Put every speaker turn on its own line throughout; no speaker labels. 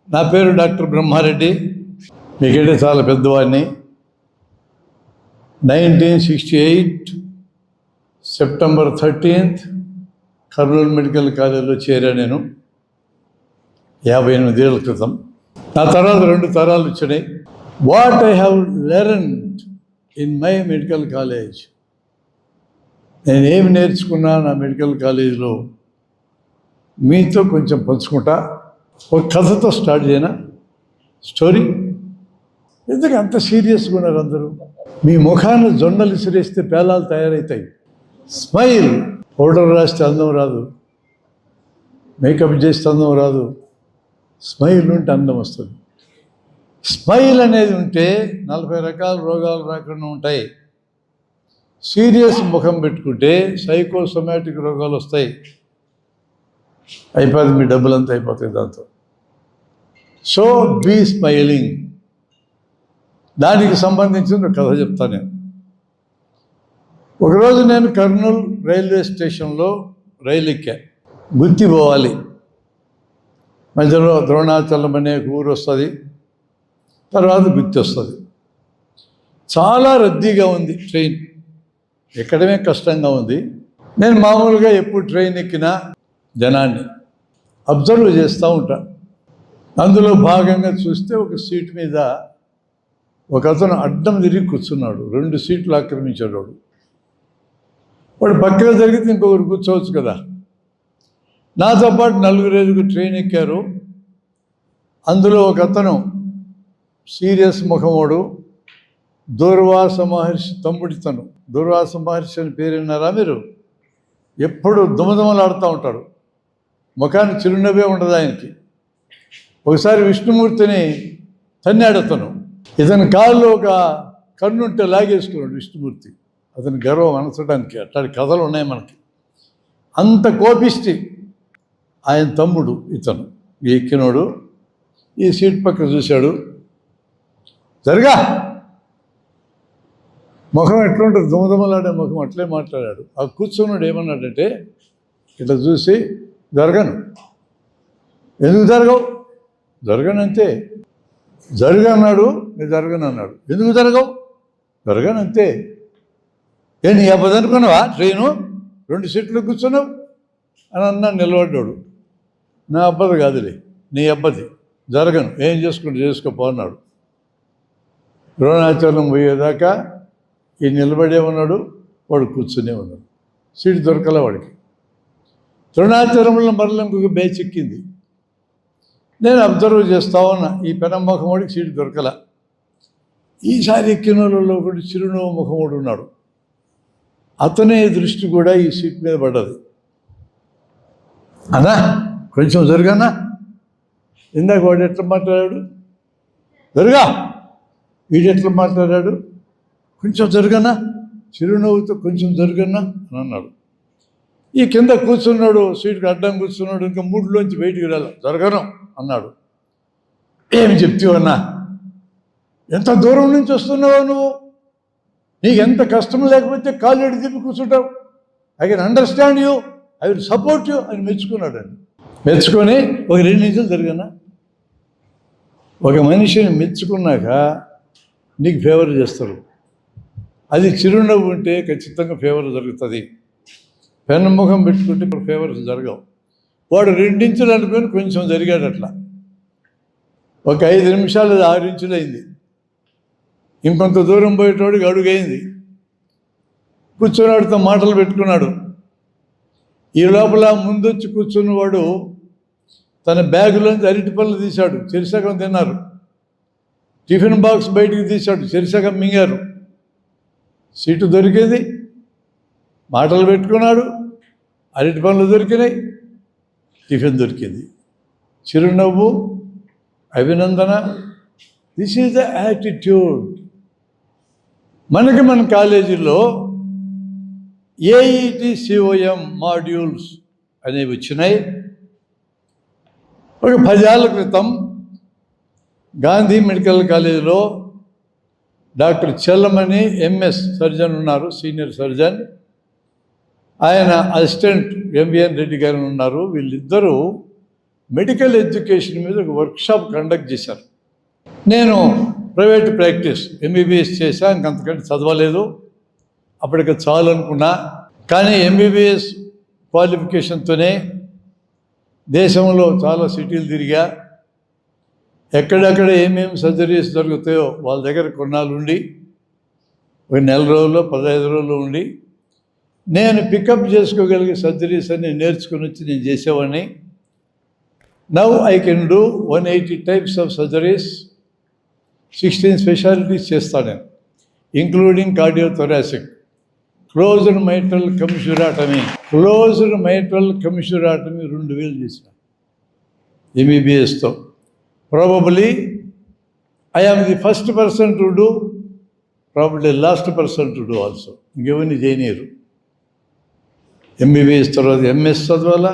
నా పేరు డాక్టర్ బ్రహ్మారెడ్డి. మీకంటే చాలా పెద్దవాడిని. 1968 సెప్టెంబర్ 13th కర్నూలు మెడికల్ కాలేజీలో చేరా నేను 58 ఏళ్ళ క్రితం. నా తర్వాత 2 తరాలు వచ్చినాయి. What I have learned in my medical college, నేనేమి నేర్చుకున్నా నా మెడికల్ కాలేజీలో మీతో కొంచెం పంచుకుంటా. ఒక కథతో స్టార్ట్ చేయనా స్టోరీ? ఎందుకు అంత సీరియస్గా ఉన్నారు అందరూ? మీ ముఖాన్ని జొండలు విసిరేస్తే పేలాలు తయారవుతాయి. స్మైల్. పౌడర్ రాస్తే అందం రాదు, మేకప్ చేస్తే అందం రాదు. స్మైల్ ఉంటే అందం వస్తుంది. స్మైల్ అనేది ఉంటే 40 రకాల రోగాలు రాకుండా ఉంటాయి. సీరియస్ ముఖం పెట్టుకుంటే సైకోసోమాటిక్ రోగాలు వస్తాయి. అయిపోతుంది, మీ డబ్బులంతా అయిపోతాయి దాంతో. So be smiling. దానికి సంబంధించిన కథ చెప్తాను నేను. ఒకరోజు నేను కర్నూలు రైల్వే స్టేషన్లో రైలు ఎక్కా. గుత్తి పోవాలి. మధ్యలో ద్రోణాచలం అనే ఊరు వస్తుంది, తర్వాత గుత్తి వస్తుంది. చాలా రద్దీగా ఉంది ట్రైన్, ఎక్కడమే కష్టంగా ఉంది. నేను మామూలుగా ఎప్పుడు ట్రైన్ ఎక్కినా జనాన్ని అబ్జర్వ్ చేస్తూ ఉంటా. అందులో భాగంగా చూస్తే ఒక సీటు మీద ఒక అతను అడ్డం తిరిగి కూర్చున్నాడు. 2 సీట్లు ఆక్రమించాడు వాడు. వాడు పక్కన జరిగితే ఇంకొకరు కూర్చోవచ్చు కదా. నాతో పాటు 4-5 ట్రైన్ ఎక్కారు. అందులో ఒక అతను సీరియస్ ముఖమోడు, దూర్వాస మహర్షి తమ్ముడితను. దూర్వాస మహర్షి అని పేరు విన్నారా మీరు? ఎప్పుడు దుమదుమలాడుతూ ఉంటాడు, ముఖానికి చిరునవ్వే ఉండదు ఆయనకి. ఒకసారి విష్ణుమూర్తిని తన్నాడు అతను. ఇతని కాళ్ళు ఒక కన్నుంటే లాగేసుకున్నాడు విష్ణుమూర్తి. అతని గర్వం అనచడానికి. అట్లాంటి కథలు ఉన్నాయి మనకి. అంత కోపిష్టి ఆయన తమ్ముడు ఇతను. ఎక్కినోడు ఈ సీట్ పక్క చూశాడు. జరగా ముఖం ఎట్లుంటుంది, దుమదుమలాడే ముఖం, అట్లే మాట్లాడాడు. ఆ కూర్చున్నాడు ఏమన్నాడంటే ఇట్లా చూసి, జరగను. ఎందుకు జరగవు? జరగనంతే. జరగన్నాడు, నేను జరగను అన్నాడు. ఎందుకు జరగవు? జరగనంతే. నీ అబ్బది అనుకున్నావా ట్రైను? 2 సీట్లు కూర్చున్నావు అని అన్నాడు నిలబడ్డాడు. నా అబ్బది కాదులే, నీ అబ్బది. జరగను, ఏం చేసుకుంటూ చేసుకోపో అన్నాడు. ద్రోణాచలం పోయేదాకా ఈ నిలబడే ఉన్నాడు, వాడు కూర్చునే ఉన్నాడు. సీటు దొరకలే వాడికి. ద్రోణాచలంలో మరల ఇంకొక బ్యాచ్ ఎక్కింది. నేను అబ్జర్వ్ చేస్తా ఉన్నా. ఈ పెనమ్మఖముడికి సీటు దొరకల. ఈసారి ఎక్కిన వాళ్ళలో ఒకటి చిరునవ్వు ముఖముడు ఉన్నాడు. అతనే దృష్టి కూడా ఈ సీట్ మీద పడ్డది. అన్నా కొంచెం జరుగన్నా. ఇందాక వాడు ఎట్లా మాట్లాడాడు? జరుగా. వీడు ఎట్లా మాట్లాడాడు? కొంచెం జరుగన్నా. చిరునవ్వుతో కొంచెం జరుగన్నా అని అన్నాడు. ఈ కింద కూర్చున్నాడు, సీటుకి అడ్డం కూర్చున్నాడు. ఇంకా మూడులోంచి బయటికి రాలి. జరగను అన్నాడు. ఏమి చెప్తావన్నా? ఎంత దూరం నుంచి వస్తున్నావో నువ్వు? నీకు ఎంత కష్టం లేకపోతే కాళ్ళు తిప్పి కూర్చుంటావు. I can understand you, I will support you అని మెచ్చుకున్నాడు అండి. మెచ్చుకొని ఒక 2 నిమిషాలు జరగనా. ఒక మనిషిని మెచ్చుకున్నాక నీకు ఫేవర్ చేస్తారు. అది చిరునవ్వు ఉంటే ఖచ్చితంగా ఫేవర్ జరుగుతుంది. పెన్నుముఖం పెట్టుకుంటే ఇప్పుడు ఫేవర్స్ జరగవు. వాడు 2 ఇంచులు అనుకొని కొంచెం జరిగాడు. అట్లా ఒక 5 నిమిషాలు 6 ఇంచులు అయింది. ఇంకొంత దూరం పోయేటోడికి అడుగైంది. కూర్చున్నాడుతో మాటలు పెట్టుకున్నాడు. ఈ లోపల ముందొచ్చి కూర్చున్నవాడు తన బ్యాగులోంచి అరటి పళ్ళు తీశాడు, చెరిసగం తిన్నారు. టిఫిన్ బాక్స్ బయటికి తీశాడు, చెరిసగం మింగారు. సీటు దొరికింది, మాటలు పెట్టుకున్నాడు, అరటి పనులు దొరికినాయి, టిఫిన్ దొరికింది. చిరునవ్వు, అభినందన. This is the attitude. మన కాలేజీలో ఏఈటి సిఓఎం మాడ్యూల్స్ అనేవి వచ్చినాయి. ఒక 10 ఏళ్ల క్రితం గాంధీ మెడికల్ కాలేజీలో డాక్టర్ చెల్లమని ఎంఎస్ సర్జన్ ఉన్నారు, సీనియర్ సర్జన్. ఆయన అసిస్టెంట్ ఎంవిఎన్ రెడ్డి గారు ఉన్నారు. వీళ్ళిద్దరూ మెడికల్ ఎడ్యుకేషన్ మీద ఒక వర్క్షాప్ కండక్ట్ చేశారు. నేను ప్రైవేట్ ప్రాక్టీస్ ఎంబీబీఎస్ చేశా, ఇంకంతకంటే చదవలేదు, అప్పటికి చాలు అనుకున్నా. కానీ ఎంబీబీఎస్ క్వాలిఫికేషన్తోనే దేశంలో చాలా సిటీలు తిరిగా, ఎక్కడెక్కడ ఏమేమి సర్జరీస్ జరుగుతాయో వాళ్ళ దగ్గర కొన్నాళ్ళు ఉండి, ఒక నెల రోజుల్లో 15 రోజులు ఉండి నేను పికప్ చేసుకోగలిగే సర్జరీస్ అన్ని నేర్చుకుని వచ్చి నేను చేసేవాడిని. Now I can do 180 types of surgeries, 16 specialities చేస్తాను నేను, including cardiothoracic, closed mitral commissurotomy 2000 చేసిన ఎంబీబీఎస్తో. Probably I am the first person to do, probably last person to do also. ఇంకెవరిని చేయనీయరు. ఎంబీబీఎస్ తర్వాత ఎంఎస్ చదవాలా,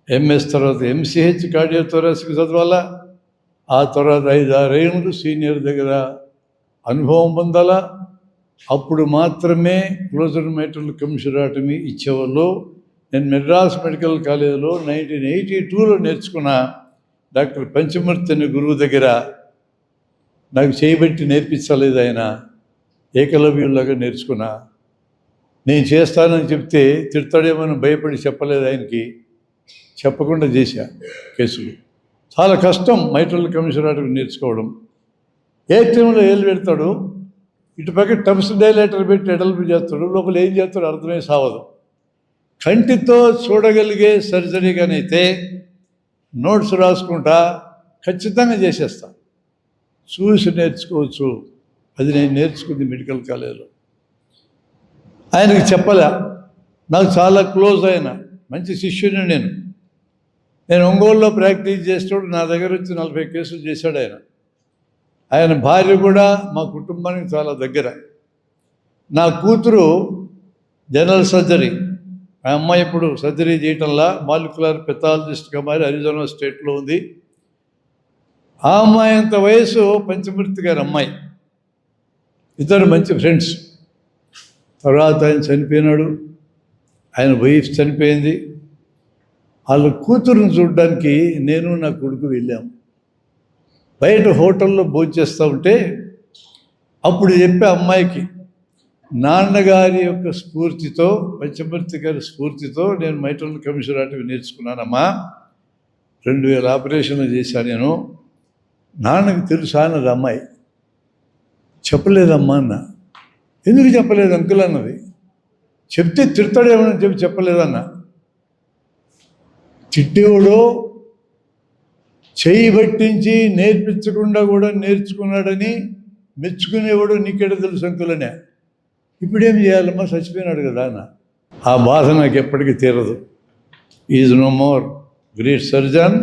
ఎంఎస్ తర్వాత ఎంసీహెచ్ కార్డియోథొరాసిక్ చదవాలా, ఆ తర్వాత 5-6 ఏళ్ళు సీనియర్ దగ్గర అనుభవం పొందాలా, అప్పుడు మాత్రమే క్లోజ్డ్ మైట్రల్ కమిష్యూరాటమీ ఇచ్చేవాళ్ళు. నేను మెడ్రాస్ మెడికల్ కాలేజీలో 1982లో నేర్చుకున్న డాక్టర్ పంచమూర్తి అనే గురువు దగ్గర నాకు చేయబెట్టి నేర్పించలేదు ఆయన, ఏకలవ్యుల్లాగా నేర్చుకున్నా. నేను చేస్తానని చెప్తే తిడతాడేమని భయపడి చెప్పలేదు ఆయనకి, చెప్పకుండా చేశా కేసులు. చాలా కష్టం మైట్రల్ కమిష్యూరాటమీ నేర్చుకోవడం. ఏటీఎంలో ఏళ్ళు పెడతాడు, ఇటు పక్క టబ్స్ డైలేటర్ పెట్టి ఎడల్పు చేస్తాడు, లోపల ఏం చేస్తాడో అర్థమే సావదు. కంటితో చూడగలిగే సర్జరీ కానీ అయితే నోట్స్ రాసుకుంటా ఖచ్చితంగా చేసేస్తా. చూసి నేర్చుకోవచ్చు, అది నేను నేర్చుకుంది మెడికల్ కాలేజీలో. ఆయనకి చెప్పలే, నాకు చాలా క్లోజ్ అయిన మంచి శిష్యుని నేను ఒంగోలులో ప్రాక్టీస్ చేసేటప్పుడు నా దగ్గర వచ్చి 40 కేసులు చేశాడు ఆయన. ఆయన భార్య కూడా మా కుటుంబానికి చాలా దగ్గర. నా కూతురు జనరల్ సర్జరీ, ఆ అమ్మాయి ఇప్పుడు సర్జరీ చేయటంలా మాలిక్యులర్ పెథాలజిస్ట్గా మారి అరిజోనా స్టేట్లో ఉంది. ఆ అమ్మాయి అంత వయసు పంచమూర్తి గారి అమ్మాయి, ఇద్దరు మంచి ఫ్రెండ్స్. తర్వాత ఆయన చనిపోయినాడు, ఆయన వైఫ్ చనిపోయింది. వాళ్ళ కూతురుని చూడడానికి నేను నా కొడుకు వెళ్ళాము. బయట హోటల్లో భోంచేస్తూ ఉంటే అప్పుడు చెప్పే అమ్మాయికి, నాన్నగారి యొక్క స్ఫూర్తితో, పంచమూర్తి గారి స్ఫూర్తితో నేను మైట్రల్ కమిష్యూరాటమీ నేర్చుకున్నానమ్మా, 2000 ఆపరేషన్లు చేశాను నేను. నాన్నకు తెలుసా అన్నది అమ్మాయి. చెప్పలేదమ్మా అన్న. ఎందుకు చెప్పలేదు అంకుల్ అన్నది. చెప్తే తిడతాడేమని చెప్పి చెప్పలేదన్న. తిట్టేవాడు చేయి పట్టించి నేర్పించకుండా కూడా నేర్చుకున్నాడని మెచ్చుకునేవాడు నీకేడ తెలుసు అంకులనే. ఇప్పుడేం చేయాలమ్మా, చచ్చిపోయినాడు కదా అన్న. ఆ బాధ నాకు ఎప్పటికీ తీరదు. Is no more, great surgeon.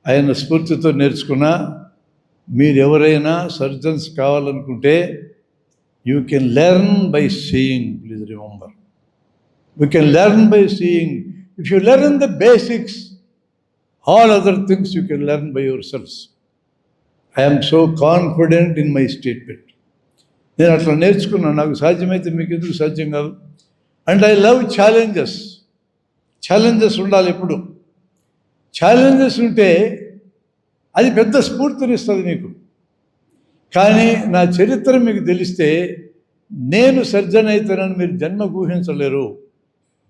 ఆయన స్ఫూర్తితో నేర్చుకున్నా. మీరు ఎవరైనా సర్జన్స్ కావాలనుకుంటే you can learn by seeing. Please remember, you can learn by seeing. If you learn the basics, all other things you can learn by yourselves. I am so confident in my statement. నేను అట్లా నేర్చుకున్నాను. నాకు సాధ్యమైతే మీకు ఎందుకు సాధ్యం కాదు. And I love challenges. Challenges ఉండాలి ఎప్పుడు. ఛాలెంజెస్ ఉంటే అది పెద్ద స్ఫూర్తినిస్తుంది మీకు. కానీ నా చరిత్ర మీకు తెలిస్తే నేను సర్జన్ అవుతానని మీరు జన్మకు ఊహించలేరు.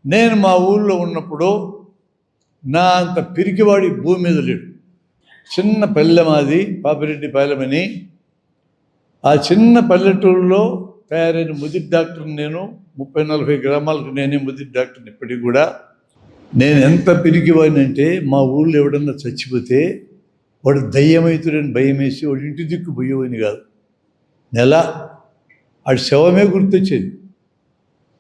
నేను మా ఊళ్ళో ఉన్నప్పుడు నా అంత పిరికివాడి భూమి మీద లేడు. చిన్న పల్లె మాది, పాపిరెడ్డి పాలెమని. ఆ చిన్న పల్లెటూరులో తయారైన ముదిరి డాక్టర్ని నేను. 30-40 గ్రామాలకు నేనే ముదిరి డాక్టర్ని. ఇప్పటికి కూడా నేను ఎంత పిరికివాడిని అంటే, మా ఊళ్ళో ఎవడన్నా చచ్చిపోతే వాడు దయ్యమవుతుడని భయం వేసి వాడు ఇంటి దిక్కు పోయేవని కాదు. నెల ఆడి శవమే గుర్తొచ్చేది.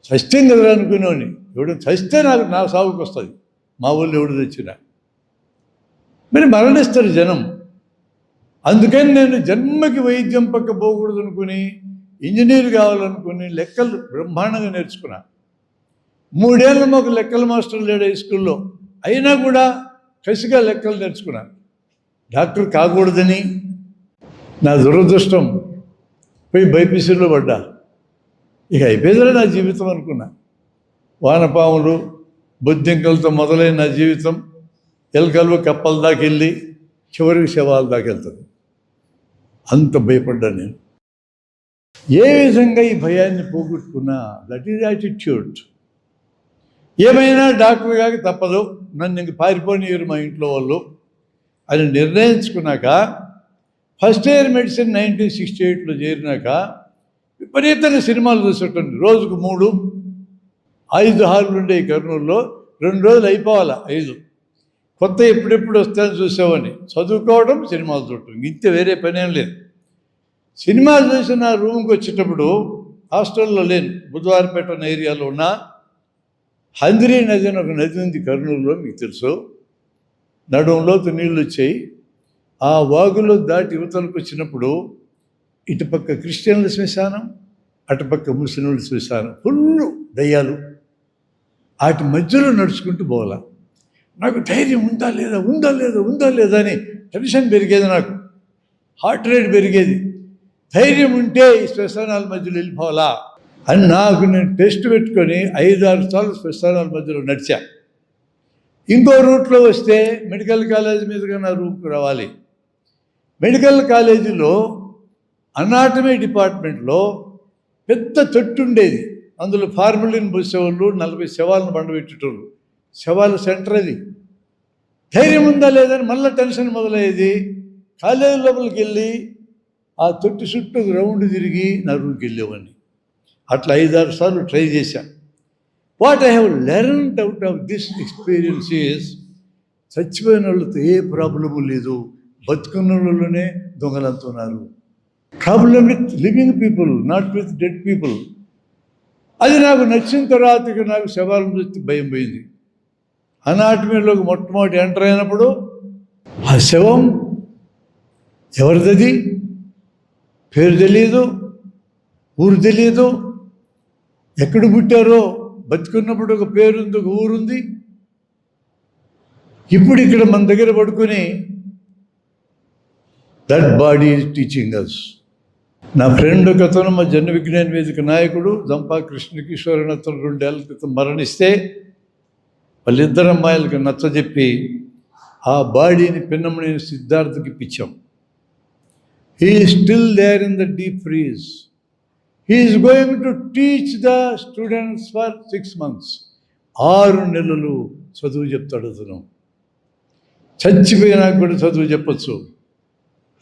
చష్టం కదరా అనుకునేవాడిని. ఎవడో చస్తే నా సాగుకు వస్తుంది. మా ఊళ్ళో ఎవడు తెచ్చినా మరి మరణిస్తారు జనం. అందుకని నేను జన్మకి వైద్యం పక్క పోకూడదు అనుకుని ఇంజనీర్ కావాలనుకుని లెక్కలు బ్రహ్మాండంగా నేర్చుకున్నా. 3 ఏళ్ళు మాకు లెక్కల మాస్టర్ లేడు హై స్కూల్లో. అయినా కూడా కసిగా లెక్కలు నేర్చుకున్నా. డాక్టర్ కాకూడదని నా దురదృష్టం పోయి బైపీసీలో పడ్డా. ఇక అయిపోయిందిలే నా జీవితం అనుకున్నా. వానపాములు బొద్దింకలతో మొదలైన నా జీవితం ఎలకలు కప్పల దాకా వెళ్ళి చివరికి శవాల దాకా వెళ్తుంది. అంత భయపడ్డా నేను. ఏ విధంగా ఈ భయాన్ని పోగొట్టుకున్నా, దట్ ఈజ్ యాటిట్యూడ్. ఏమైనా డాక్టర్ గారికి తప్పదు, నన్ను ఇంక పారిపోనియరు మా ఇంట్లో వాళ్ళు అని నిర్ణయించుకున్నాక, ఫస్ట్ ఇయర్ మెడిసిన్ 1968లో చేరినాక విపరీతంగా సినిమాలు చూసేటండి. రోజుకు 3, 5 హార్లు ఉండే ఈ కర్నూలులో 2 రోజులు అయిపోవాలా 5. కొత్త ఎప్పుడెప్పుడు వస్తాయని చూసామని చదువుకోవడం, సినిమాలు చూడటం, ఇంత వేరే పనేం లేదు. సినిమాలు చూసి నా రూమ్కి వచ్చేటప్పుడు హాస్టల్లో లేను, బుధవారపేట అనే ఏరియాలో ఉన్న హంద్రీ నది అని ఒక నది ఉంది కర్నూలులో, మీకు తెలుసు. నడుంలోతు నీళ్ళు వచ్చాయి. ఆ వాగులో దాటి యువతలకు వచ్చినప్పుడు ఇటుపక్క క్రిస్టియన్ల శ్మశానం, అటుపక్క ముస్లింల శ్మశానం, ఫుల్ దయ్యాలు. వాటి మధ్యలో నడుచుకుంటూ పోవాలా. నాకు ధైర్యం ఉందా లేదా అని టెన్షన్ పెరిగేది, నాకు హార్ట్ రేట్ పెరిగేది. ధైర్యం ఉంటే ఈ శ్మశానాల మధ్యలో వెళ్ళిపోవాలా అని నాకు నేను టెస్ట్ పెట్టుకొని 5-6 సార్లు శ్మశానాల మధ్యలో నడిచా. ఇంకో రూట్లో వస్తే మెడికల్ కాలేజీ మీదుగా నా రూమ్కి రావాలి. మెడికల్ కాలేజీలో అనాటమీ డిపార్ట్మెంట్లో పెద్ద తొట్టు ఉండేది. అందులో ఫార్ములిన్ పోసేవాళ్ళు, 40 శవాలను బండబెట్టేటోళ్ళు. శవాల సెంటర్ అది. ధైర్యం ఉందా లేదని మళ్ళీ టెన్షన్ మొదలయ్యేది. కాలేజీ లోపలికి వెళ్ళి ఆ తొట్టి చుట్టూ రౌండ్ తిరిగి నా రూమ్కి వెళ్ళేవాడిని. అట్లా 5-6 సార్లు ట్రై చేశాను. What I have learned out of this experience is, చచ్చిపోయిన వాళ్ళతో ఏ ప్రాబ్లము లేదు, బతుకున్న వాళ్ళలోనే దొంగలంతున్నారు. Problem with living people, not with dead people. అది నాకు నచ్చిన తర్వాత నాకు శవాలను చూస్తే భయం పోయింది. అనాటమీలోకి మొట్టమొదటి ఎంటర్ అయినప్పుడు ఆ శవం ఎవరిది, పేరు తెలియదు, ఊరు తెలియదు, ఎక్కడ పుట్టారో. బతుకున్నప్పుడు ఒక పేరుంది, ఒక ఊరుంది. ఇప్పుడు ఇక్కడ మన దగ్గర పడుకొని that body is teaching us. నా ఫ్రెండ్ ఒక అతను, మా జన విజ్ఞాన వేదిక నాయకుడు దంపా కృష్ణకిషోర్ అతను 2 ఏళ్ల క్రితం మరణిస్తే వాళ్ళిద్దరు అమ్మాయిలకి నచ్చజెప్పి ఆ బాడీని పిన్నమనేని సిద్ధార్థకి ఇప్పించాం. He is still there in the deep freeze. He is going to teach the students for 6 months. 6 నెలలు చదువు చెప్తాడు అతను. చచ్చిపోయినా కూడా చదువు చెప్పచ్చు.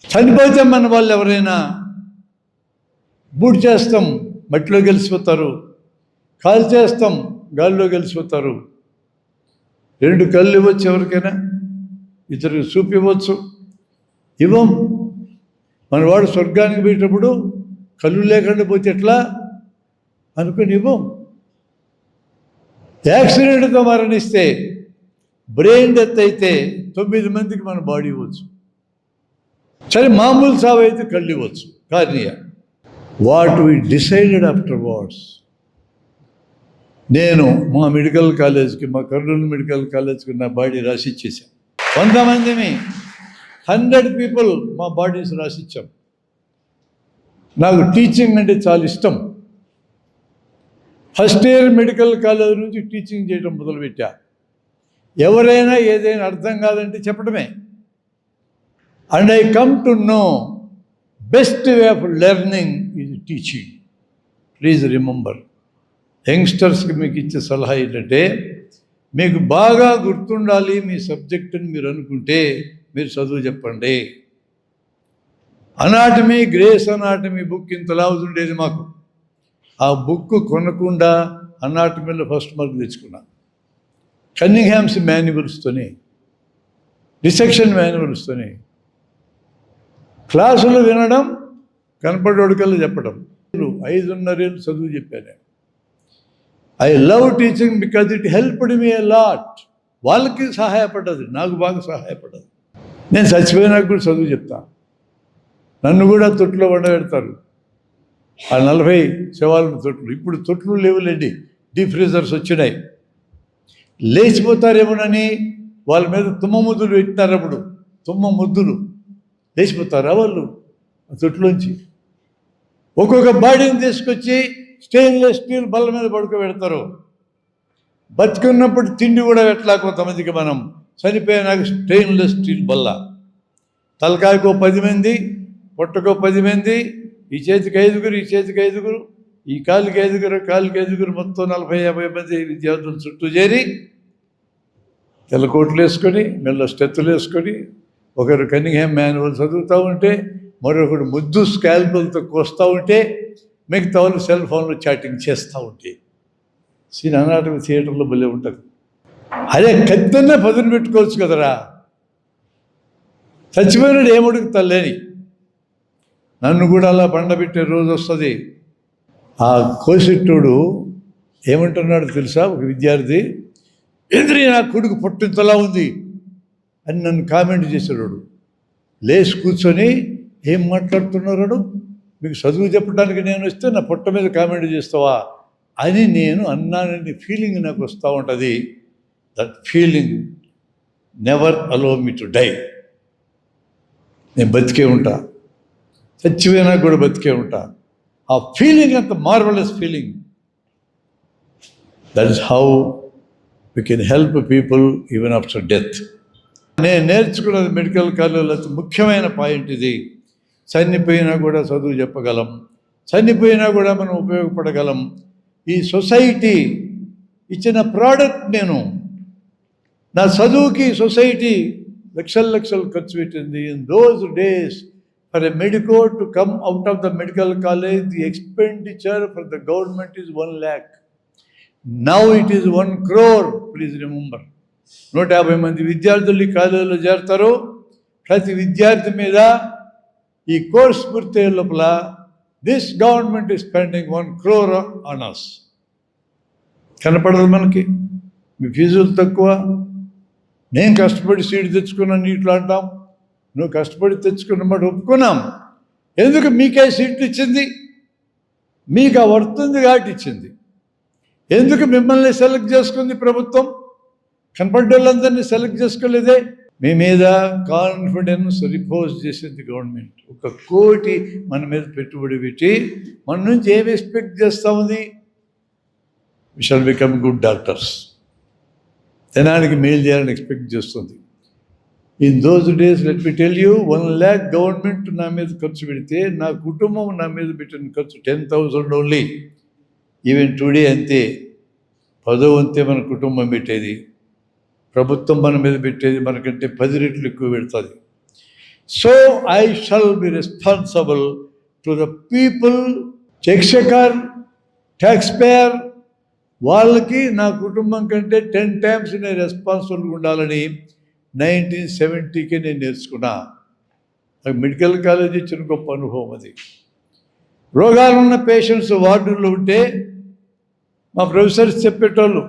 చనిపోతే మన వాళ్ళు ఎవరైనా బూట్ చేస్తాం, మట్టిలో గెలిచిపోతారు. కాల్ చేస్తాం, గాల్లో గెలిచిపోతారు. 2 కళ్ళు ఇవ్వచ్చు ఎవరికైనా, ఇతరులకు చూపు ఇవ్వచ్చు, ఇవ్వం. మనవాడు స్వర్గానికి పోయేటప్పుడు కళ్ళు లేకుండా పోతే ఎట్లా అనుకుని ఇవ్వం. యాక్సిడెంట్తో మరణిస్తే, బ్రెయిన్ డెత్ అయితే 9 మందికి మన బాడీ ఇవ్వచ్చు. సరే, మామూలు సావు అయితే కళ్ళు ఇవ్వచ్చు, cornea. What we decided afterwards, నేను మా మెడికల్ కాలేజ్కి, మా కర్నూలు మెడికల్ కాలేజ్కి నా బాడీ రాసిచ్చేసాం. 100 మందిని, 100 people మా బాడీస్ రాసిచ్చాం. నాకు టీచింగ్ అంటే చాలా ఇష్టం. ఫస్ట్ ఇయర్ మెడికల్ కాలేజ్ నుంచి టీచింగ్ చేయడం మొదలుపెట్టా. ఎవరైనా ఏదైనా అర్థం కాదంటే చెప్పడమే. And I come to know best way of learning is teaching. Please remember, యంగ్స్టర్స్కి మీకు ఇచ్చే సలహా ఏంటంటే, మీకు బాగా గుర్తుండాలి మీ సబ్జెక్టుని మీరు అనుకుంటే మీరు చదువు చెప్పండి. అనాటమీ, గ్రేస్ అనాటమీ బుక్ ఇంత లావుది ఉండేది మాకు. ఆ బుక్ కొనకుండా అనాటమీలో ఫస్ట్ మార్క్ తెచ్చుకున్నా. కన్నింగ్హామ్స్ మాన్యువల్స్తోనే, డిసెక్షన్ మాన్యువల్స్తోనే. క్లాసులు వినడం, కనపడోడికల్లా చెప్పడం. 5.5 ఏళ్ళు చదువు చెప్పాను. I love teaching because it helped me a lot. వాళ్ళకి సహాయపడ్డది, నాకు బాగా సహాయపడ్డది. నేను చచ్చిపోయినాక కూడా చదువు చెప్తాను. నన్ను కూడా తొట్టులో వండబెడతారు. ఆ 40 శవాల తొట్లు. ఇప్పుడు తొట్లు లేవులేండి, డీప్ ఫ్రీజర్స్ వచ్చినాయి. లేచిపోతారేమోనని వాళ్ళ మీద తుమ్మ ముద్దులు పెట్టినారు. అప్పుడు తుమ్మ ముద్దులు లేచిపోతారా వాళ్ళు ఆ తొట్టులోంచి? ఒక్కొక్క బాడీని తీసుకొచ్చి స్టెయిన్లెస్ స్టీల్ బల్ల మీద పడుకోబెడతారు. బతుకున్నప్పుడు తిండి కూడా పెట్టలా కొంతమందికి మనం. చనిపోయినాక స్టెయిన్లెస్ స్టీల్ బల్ల, తలకాయకో 10 మంది, పొట్టకో 10 మంది, ఈ చేతికి 5గురు, ఈ చేతికి 5గురు, ఈ కాలుకి 5గురు, మొత్తం 40-50 మంది విద్యార్థులు చుట్టూ చేరి తెల్లకోట్లు వేసుకొని, మెల్ల స్టెత్తులు వేసుకొని, ఒకరు కనింగ్హామ్ మాన్యువల్ చదువుతూ ఉంటే, మరొకడు ముద్దు స్కాల్పులతో కోస్తూ ఉంటే, మిగతా వాళ్ళు సెల్ ఫోన్లో చాటింగ్ చేస్తూ ఉంటే సీన్ అనాటమీ థియేటర్లో భలే ఉంటుంది. అదే కత్తన్నా పదును పెట్టుకోవచ్చు కదరా, చచ్చిపోయినాడు ఏమడుగుతలేని. నన్ను కూడా అలా పండబెట్టే రోజు వస్తుంది. ఆ కోసిట్టుడు ఏమంటున్నాడు తెలుసా? ఒక విద్యార్థి, ఏంద్రీ నా కొడుకు పొట్టింతలా ఉంది అని నన్ను కామెంట్ చేసేవాడు. లేచి కూర్చొని, ఏం మాట్లాడుతున్నాడు, మీకు చదువు చెప్పడానికి నేను వస్తే నా పొట్ట మీద కామెంట్ చేస్తావా అని నేను అన్నానని ఫీలింగ్ నాకు వస్తూ ఉంటుంది. That feeling never allow me to die. నేను బతికే ఉంటా, చచ్చిపోయినా కూడా బతికే ఉంటా. ఆ ఫీలింగ్ అంత marvellous feeling. That is how we can help people even after death. నేను నేర్చుకున్నది మెడికల్ కాలేజీలో ముఖ్యమైన పాయింట్ ఇది. చనిపోయినా కూడా చదువు చెప్పగలం, చనిపోయినా కూడా మనం ఉపయోగపడగలం. ఈ సొసైటీ ఇచ్చిన ప్రోడక్ట్. నేను నా చదువుకి సొసైటీ లక్షలు ఖర్చు పెట్టింది. In those days for a medico to come out of the medical college, the expenditure for the government is 1 lakh. Now it is 1 crore. Please remember. 150 మంది విద్యార్థులు ఈ కాలేజీలో చేరతారు. ప్రతి విద్యార్థి మీద ఈ కోర్స్ పూర్తయ్యే లోపల this government is spending 1 crore on us. కనపడదు మనకి. మీ ఫీజులు తక్కువ, నేను కష్టపడి సీట్ తెచ్చుకున్నాను నీట్లో అంటాం, నువ్వు కష్టపడి తెచ్చుకున్న మాట ఒప్పుకున్నాం. ఎందుకు? మీకే సీట్లు ఇచ్చింది, మీకు ఆ వర్తుంది కాబట్టి ఇచ్చింది. ఎందుకు మిమ్మల్ని సెలెక్ట్ చేసుకుంది ప్రభుత్వం? కనపడ్డ వాళ్ళందరినీ సెలెక్ట్ చేసుకోలేదే. మీ మీద కాన్ఫిడెన్స్ రిపోజ్ చేసింది గవర్నమెంట్. 1 కోటి మన మీద పెట్టుబడి పెట్టి మన నుంచి ఏమి ఎక్స్పెక్ట్ చేస్తూ ఉంది? We shall become good doctors, జనానికి మేలు చేయాలని ఎక్స్పెక్ట్ చేస్తుంది. In those days let me tell you, 1 lakh government నా మీద ఖర్చు పెడితే నా కుటుంబం నా మీద పెట్టిన ఖర్చు 10,000 ఓన్లీ. ఈవెన్ టుడే అంతే. 10 వంతే మన కుటుంబం పెట్టేది, ప్రభుత్వం మన మీద పెట్టేది మనకంటే 10 రెట్లు ఎక్కువ పెడుతుంది. So I shall be responsible to the people. Exchequer, tax payer, వాళ్ళకి నా కుటుంబం కంటే 10 times నేను రెస్పాన్సిబుల్గా ఉండాలని 1970కే నేను నేర్చుకున్నా. నాకు మెడికల్ కాలేజ్ ఇచ్చిన గొప్ప అనుభవం అది. రోగాలున్న పేషెంట్స్ వార్డుల్లో ఉంటే మా ప్రొఫెసర్స్ చెప్పేటోళ్ళు,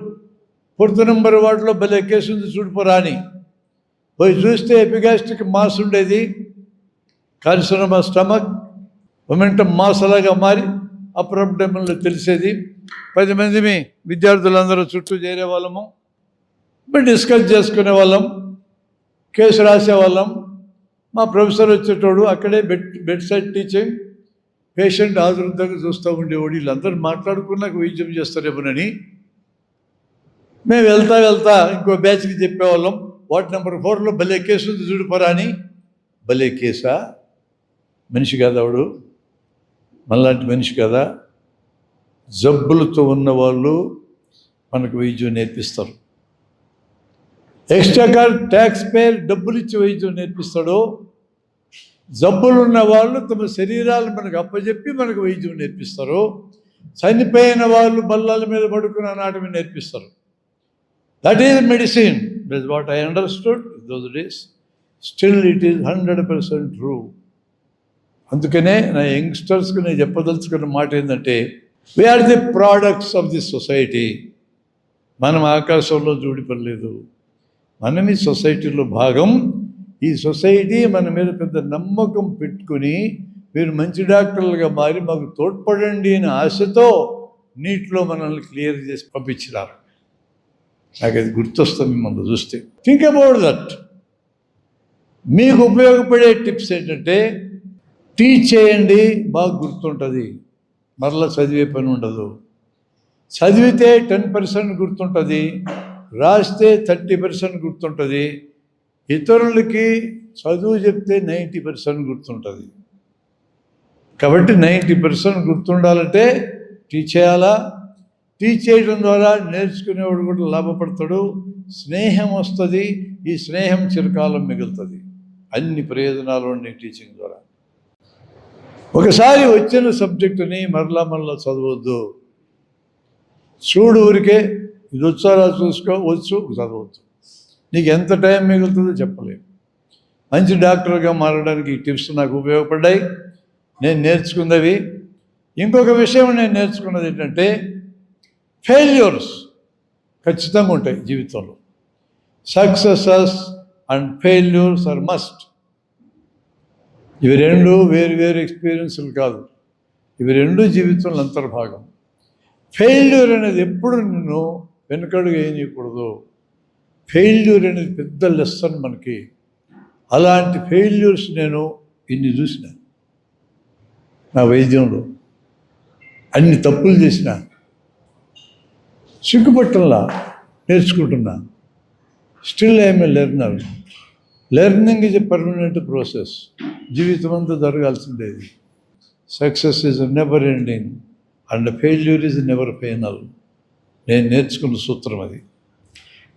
4th నెంబర్ వార్డులో భలే కేసు ఉంది చూడిపోరా అని. పోయి చూస్తే ఎపిగాస్ట్రిక్ మాస్ ఉండేది, కార్సినోమా స్టమక్, మొమెంటమ్ మాస్ అలాగా మారి అప్పర్ అబ్డోమెన్లో తెలిసేది. 10 మంది విద్యార్థులందరూ చుట్టూ చేరేవాళ్ళము, డిస్కస్ చేసుకునే వాళ్ళం, కేసు రాసేవాళ్ళం. మా ప్రొఫెసర్ వచ్చేటోడు, అక్కడే బెడ్ సైడ్ టీచింగ్, పేషెంట్ ఆదుర్దంగా చూస్తూ ఉండేవాడు. వీళ్ళందరూ మాట్లాడుకున్నాక వైద్యం చేస్తారేమోనని మేము వెళ్తా ఇంకో బ్యాచ్కి చెప్పేవాళ్ళం, వార్డ్ నెంబర్ 4లో భలే కేసు ఉంది చూడిపోరా అని. భలే కేసా? మనిషి కాదా వాడు? మనలాంటి మనిషి కదా. జబ్బులతో ఉన్నవాళ్ళు మనకు వైద్యం నేర్పిస్తారు. ఎక్స్చెకర్, ట్యాక్స్ పేయర్ డబ్బులు ఇచ్చి వైద్యం నేర్పిస్తాడు. జబ్బులు ఉన్న వాళ్ళు తమ శరీరాలు మనకు అప్పచెప్పి మనకు వైద్యం నేర్పిస్తారు. చనిపోయిన వాళ్ళు బల్లాల మీద పడుకుని అనాటమీ నేర్పిస్తారు. That is medicine. That is what I understood in those days. Still it is 100% true. అందుకనే నా యంగ్స్టర్స్కి నేను చెప్పదలుచుకున్న మాట ఏంటంటే, we are the products of the society. మనం ఆకాశంలో జూడిపడలేదు, మనం ఈ సొసైటీలో భాగం. ఈ సొసైటీ మన మీద పెద్ద నమ్మకం పెట్టుకుని మీరు మంచి డాక్టర్లుగా మారి మాకు తోడ్పడండి అనే ఆశతో నీటిలో మనల్ని క్లియర్ చేసి పంపించినారు. నాకు అది గుర్తొస్తుంది మిమ్మల్ని చూస్తే. Think about that. మీకు ఉపయోగపడే టిప్స్ ఏంటంటే, టీచ్ చేయండి, బాగా గుర్తుంటుంది, మరలా చదివే పని ఉండదు. చదివితే 10% గుర్తుంటుంది, రాస్తే 30% గుర్తుంటుంది. ఇతరులకి చదువు చెప్తే 90% గుర్తుంటుంది. కాబట్టి 90% గుర్తుండాలంటే టీచ్ చేయాలా. టీచ్ చేయడం ద్వారా నేర్చుకునేవాడు కూడా లాభపడతాడు, స్నేహం వస్తుంది. ఈ స్నేహం చిరకాలం మిగులుతుంది. అన్ని ప్రయోజనాలు ఉన్నాయి టీచింగ్ ద్వారా. ఒకసారి వచ్చిన సబ్జెక్టుని మరలా చదవద్దు. చూడు, ఊరికే ఇది వచ్చారా చూసుకోవచ్చు, చదవచ్చు. నీకు ఎంత టైం మిగులుతుందో చెప్పలేము. మంచి డాక్టర్గా మారడానికి ఈ టిప్స్ నాకు ఉపయోగపడ్డాయి, నేను నేర్చుకున్నవి. ఇంకొక విషయం నేను నేర్చుకున్నది ఏంటంటే, ఫెయిల్యూర్స్ ఖచ్చితంగా ఉంటాయి జీవితంలో. Successes and failures are must. ఇవి రెండు వేరు వేరు ఎక్స్పీరియన్స్లు కాదు, ఇవి రెండు జీవితంలో అంతర్భాగం. ఫెయిల్యూర్ అనేది ఎప్పుడు నిన్ను వెనుకడుగు వేయకూడదు. ఫెయిల్యూర్ అనేది పెద్ద లెసన్ మనకి. అలాంటి ఫెయిల్యూర్స్ నేను ఇన్ని చూసిన నా వైద్యంలో. అన్ని తప్పులు చేసిన, సిగ్గుపట్టంలా నేర్చుకుంటున్నా. Still I'm a learner. Learning is a permanent process. జీవితం అంతా జరగాల్సిందేది. Success is never ending and failure is never final. నేను నేర్చుకున్న సూత్రం అది.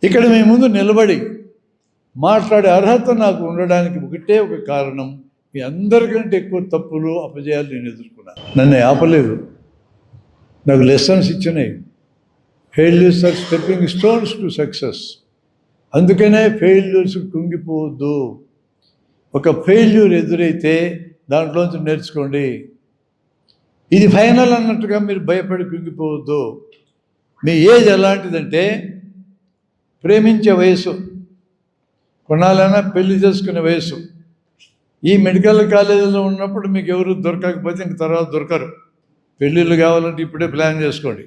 ఇక్కడ మీ ముందు నిలబడి మాట్లాడే అర్హత నాకు ఉండడానికి ఒకటే ఒక కారణం, మీ అందరికంటే ఎక్కువ తప్పులు అపజయాలు నేను ఎదుర్కొన్నాను. నన్ను ఆపలేదు, నాకు లెసన్స్ ఇచ్చినాయి. Failures are stepping stones to success. అందుకనే ఫెయిల్యూర్స్ కుంగిపోవద్దు. ఒక ఫెయిల్యూర్ ఎదురైతే దాంట్లోంచి నేర్చుకోండి. ఇది ఫైనల్ అన్నట్టుగా మీరు భయపడి కుంగిపోవద్దు. మీ ఏజ్ ఎలాంటిదంటే, ప్రేమించే వయసు, కొన్నాళ్ళైనా పెళ్లి చేసుకునే వయసు. ఈ మెడికల్ కాలేజీలో ఉన్నప్పుడు మీకు ఎవరు దొరకకపోతే ఇంక తర్వాత దొరకరు. పెళ్ళిళ్ళు కావాలంటే ఇప్పుడే ప్లాన్ చేసుకోండి.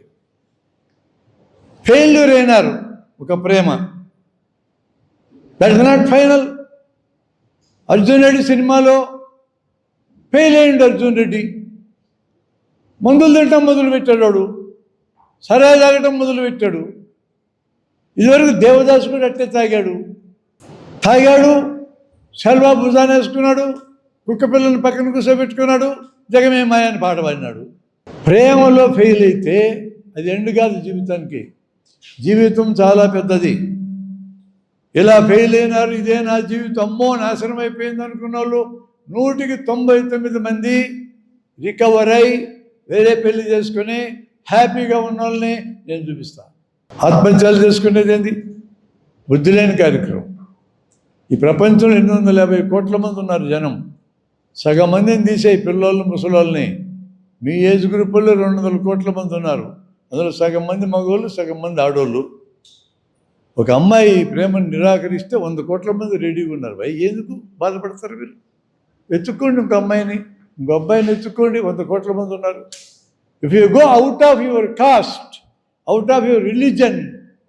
ఫెయిల్యూర్ అయినారు ఒక ప్రేమ, that is not final. Arjun Reddy సినిమాలో ఫెయిల్ అయ్యిండు అర్జున్ రెడ్డి. మందులు తినటం మొదలుపెట్టాడు వాడు, సరాయి తాగటం మొదలుపెట్టాడు. ఇదివరకు దేవదాసు కూడా అట్టే తాగాడు, సెల్వా భుజాన్ని వేసుకున్నాడు, కుక్క పిల్లల్ని పక్కన కూర్చోబెట్టుకున్నాడు, జగమే మాయని పాట పాడినాడు. ప్రేమలో ఫెయిల్ అయితే అది ఎండు కాదు జీవితానికి. జీవితం చాలా పెద్దది. ఇలా ఫెయిల్ అయినారు, ఇదే నా జీవితం, అమ్మో నాశనం అయిపోయింది అనుకున్న వాళ్ళు 199 మంది రికవర్ అయి వేరే పెళ్లి చేసుకుని హ్యాపీగా ఉన్న వాళ్ళని నేను చూపిస్తాను. ఆత్మహత్యలు చేసుకునేది ఏంది? బుద్ధి లేని కార్యక్రమం. ఈ ప్రపంచంలో 850 కోట్ల మంది ఉన్నారు జనం. సగం మందిని తీసేయి, పిల్లోళ్ళు ముసలోళ్ళని. మీ ఏజ్ గ్రూపుల్లో 200 కోట్ల మంది ఉన్నారు. అందులో సగం మంది మగవాళ్ళు, సగం మంది ఆడవాళ్ళు. ఒక అమ్మాయి ప్రేమను నిరాకరిస్తే 100 కోట్ల మంది రెడీగా ఉన్నారు. ఎందుకు బాధపడతారు మీరు? వెతుక్కోండి ఇంకో అమ్మాయిని, ఇంకో అబ్బాయిని వెతుక్కోండి. 100 కోట్ల మంది ఉన్నారు. If you go out of your cost, out of your religion,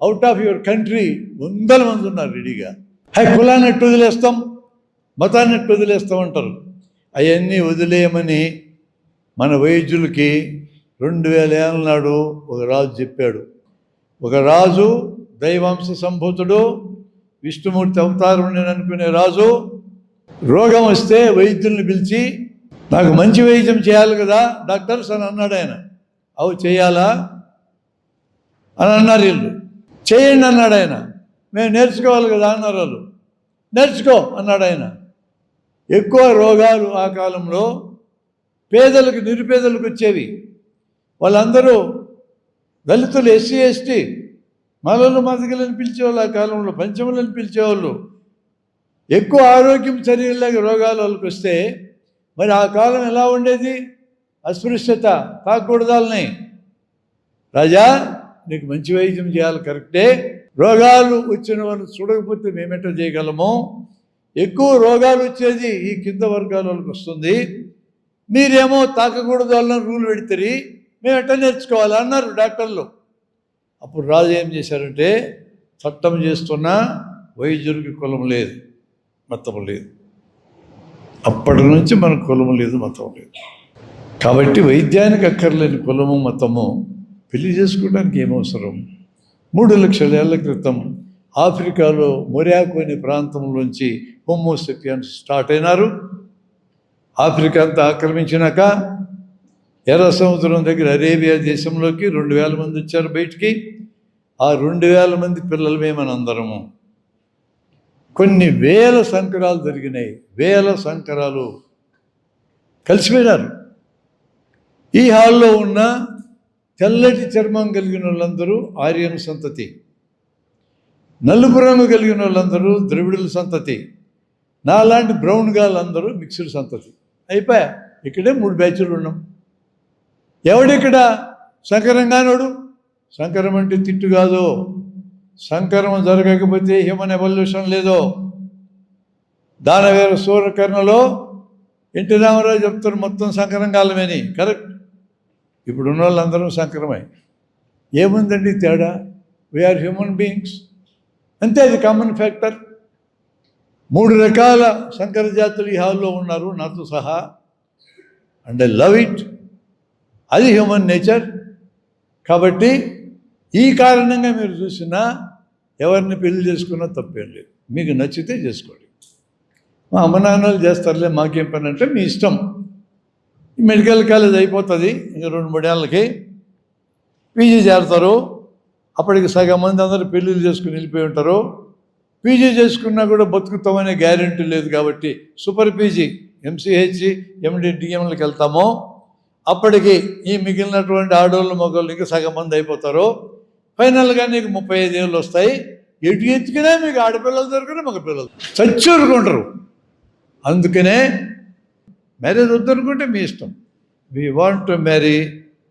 out of your country, 100 మంది ఉన్నారు రెడీగా. కులాన్ని ఎట్టు వదిలేస్తాం, మతాన్ని ఎట్టు వదిలేస్తాం అంటారు. అవన్నీ వదిలేయమని మన వైద్యులకి 2000 ఏళ్ళ నాడు ఒక రాజు చెప్పాడు. ఒక రాజు, దైవాంశ సంభూతుడు, విష్ణుమూర్తి అవతారం నేను అనుకునే రాజు, రోగం వస్తే వైద్యుల్ని పిలిచి, నాకు మంచి వైద్యం చేయాలి కదా డాక్టర్స్ అని అన్నాడు ఆయన. అవి చేయాలా అని అన్నారు వీళ్ళు. చేయండి అన్నాడు ఆయన. మేము నేర్చుకోవాలి కదా అన్నారు వాళ్ళు. నేర్చుకో అన్నాడు ఆయన. ఎక్కువ రోగాలు ఆ కాలంలో పేదలకు, నిరుపేదలకు వచ్చేవి. వాళ్ళందరూ దళితులు, ఎస్సీ ఎస్టీ, మలలు మదగలని పిలిచేవాళ్ళు. ఆ కాలంలో పంచములని పిలిచేవాళ్ళు. ఎక్కువ ఆరోగ్యం సరిగ్గా రోగాలు వాళ్ళకి వస్తే మరి ఆ కాలం ఎలా ఉండేది? అస్పృశ్యత, తాకూడదాలని. రాజా, నీకు మంచి వైద్యం చేయాలి కరెక్టే, రోగాలు వచ్చిన వాళ్ళు చూడకపోతే మేమెట్ట చేయగలము? ఎక్కువ రోగాలు వచ్చేది ఈ కింద వర్గాల వాళ్ళకి వస్తుంది. మీరేమో తాకకూడదు వాళ్ళని రూల్ పెడతారు, మేము ఎట్లా నేర్చుకోవాలి అన్నారు డాక్టర్లు. అప్పుడు రాజు ఏం చేశారంటే, చట్టం చేస్తున్నా వైద్యుడికి కులం లేదు, మతం లేదు. అప్పటి నుంచి మనకు కులము లేదు, మతం లేదు. కాబట్టి వైద్యానికి అక్కర్లేని కులము, మతము పెళ్లి చేసుకోవడానికి ఏమవసరం? 3 లక్షల ఏళ్ల క్రితం ఆఫ్రికాలో మొరాకో అనే ప్రాంతంలోంచి హోమోసెపియన్స్ స్టార్ట్ అయినారు. ఆఫ్రికా అంతా ఆక్రమించినాక ఎర్ర సముద్రం దగ్గర అరేబియా దేశంలోకి 2000 మంది వచ్చారు బయటికి. ఆ 2000 మంది పిల్లలమే మనందరము. కొన్ని వేల సంకరాలు జరిగినాయి, వేల సంకరాలు కలిసిపోయినారు. ఈ హాల్లో ఉన్న తెల్లటి చర్మం కలిగిన వాళ్ళందరూ ఆర్యన్ సంతతి, నలుపు రంగు కలిగిన వాళ్ళందరూ ద్రవిడుల సంతతి, నాలాంటి బ్రౌన్ గాళ్ళందరూ మిక్స్డ్ సంతతి. అయిపోయా, ఇక్కడే 3 బ్యాచ్లు ఉన్నాం. ఎవడిక్కడ సంకరంగానోడు? సంకరం అంటే తిట్టు కాదు. సంకరం జరగకపోతే హ్యూమన్ ఎవల్యూషన్ లేదో. దానవేర సూర్యకర్ణలో ఎన్టీ రామారావు చెప్తారు మొత్తం సంకరం కాలమని. కరెక్ట్. ఇప్పుడున్న వాళ్ళందరూ సంకరమై ఏముందండి తేడా? వీఆర్ హ్యూమన్ బీయింగ్స్ అంతే. అది కామన్ ఫ్యాక్టర్. 3 రకాల సంకర జాతులు ఈ హాల్లో ఉన్నారు నాతో సహా. And I love it. అది హ్యూమన్ నేచర్. కాబట్టి ఈ కారణంగా మీరు చూసినా ఎవరిని పెళ్లి చేసుకున్నా తప్పేం లేదు. మీకు నచ్చితే చేసుకోండి. మా అమ్మ నాన్నలు చేస్తారులే, మాకేం పని అంటే మీ ఇష్టం. మెడికల్ కాలేజ్ అయిపోతుంది, ఇంకా 2-3 ఏళ్ళకి పీజీ చేరతారు. అప్పటికి సగం మంది అందరూ పెళ్ళిళ్ళు చేసుకుని వెళ్ళిపోయి ఉంటారు. పీజీ చేసుకున్నా కూడా బతుకుతామనే గ్యారెంటీ లేదు. కాబట్టి సూపర్ పీజీ, ఎంసీహెచ్, ఎండి, డిఎంలకు వెళ్తాము. అప్పటికి ఈ మిగిలినటువంటి ఆడవాళ్ళు మగవాళ్ళు ఇంకా సగం మంది అయిపోతారు. ఫైనల్గా నీకు 35 ఏళ్ళు వస్తాయి. ఎటు ఎత్తుకునే మీకు ఆడపిల్లలు దొరకరు, మగ పిల్లలు చచ్చూరుకుంటారు. అందుకనే మ్యారేజ్ వద్దనుకుంటే మీ ఇష్టం. We want to marry.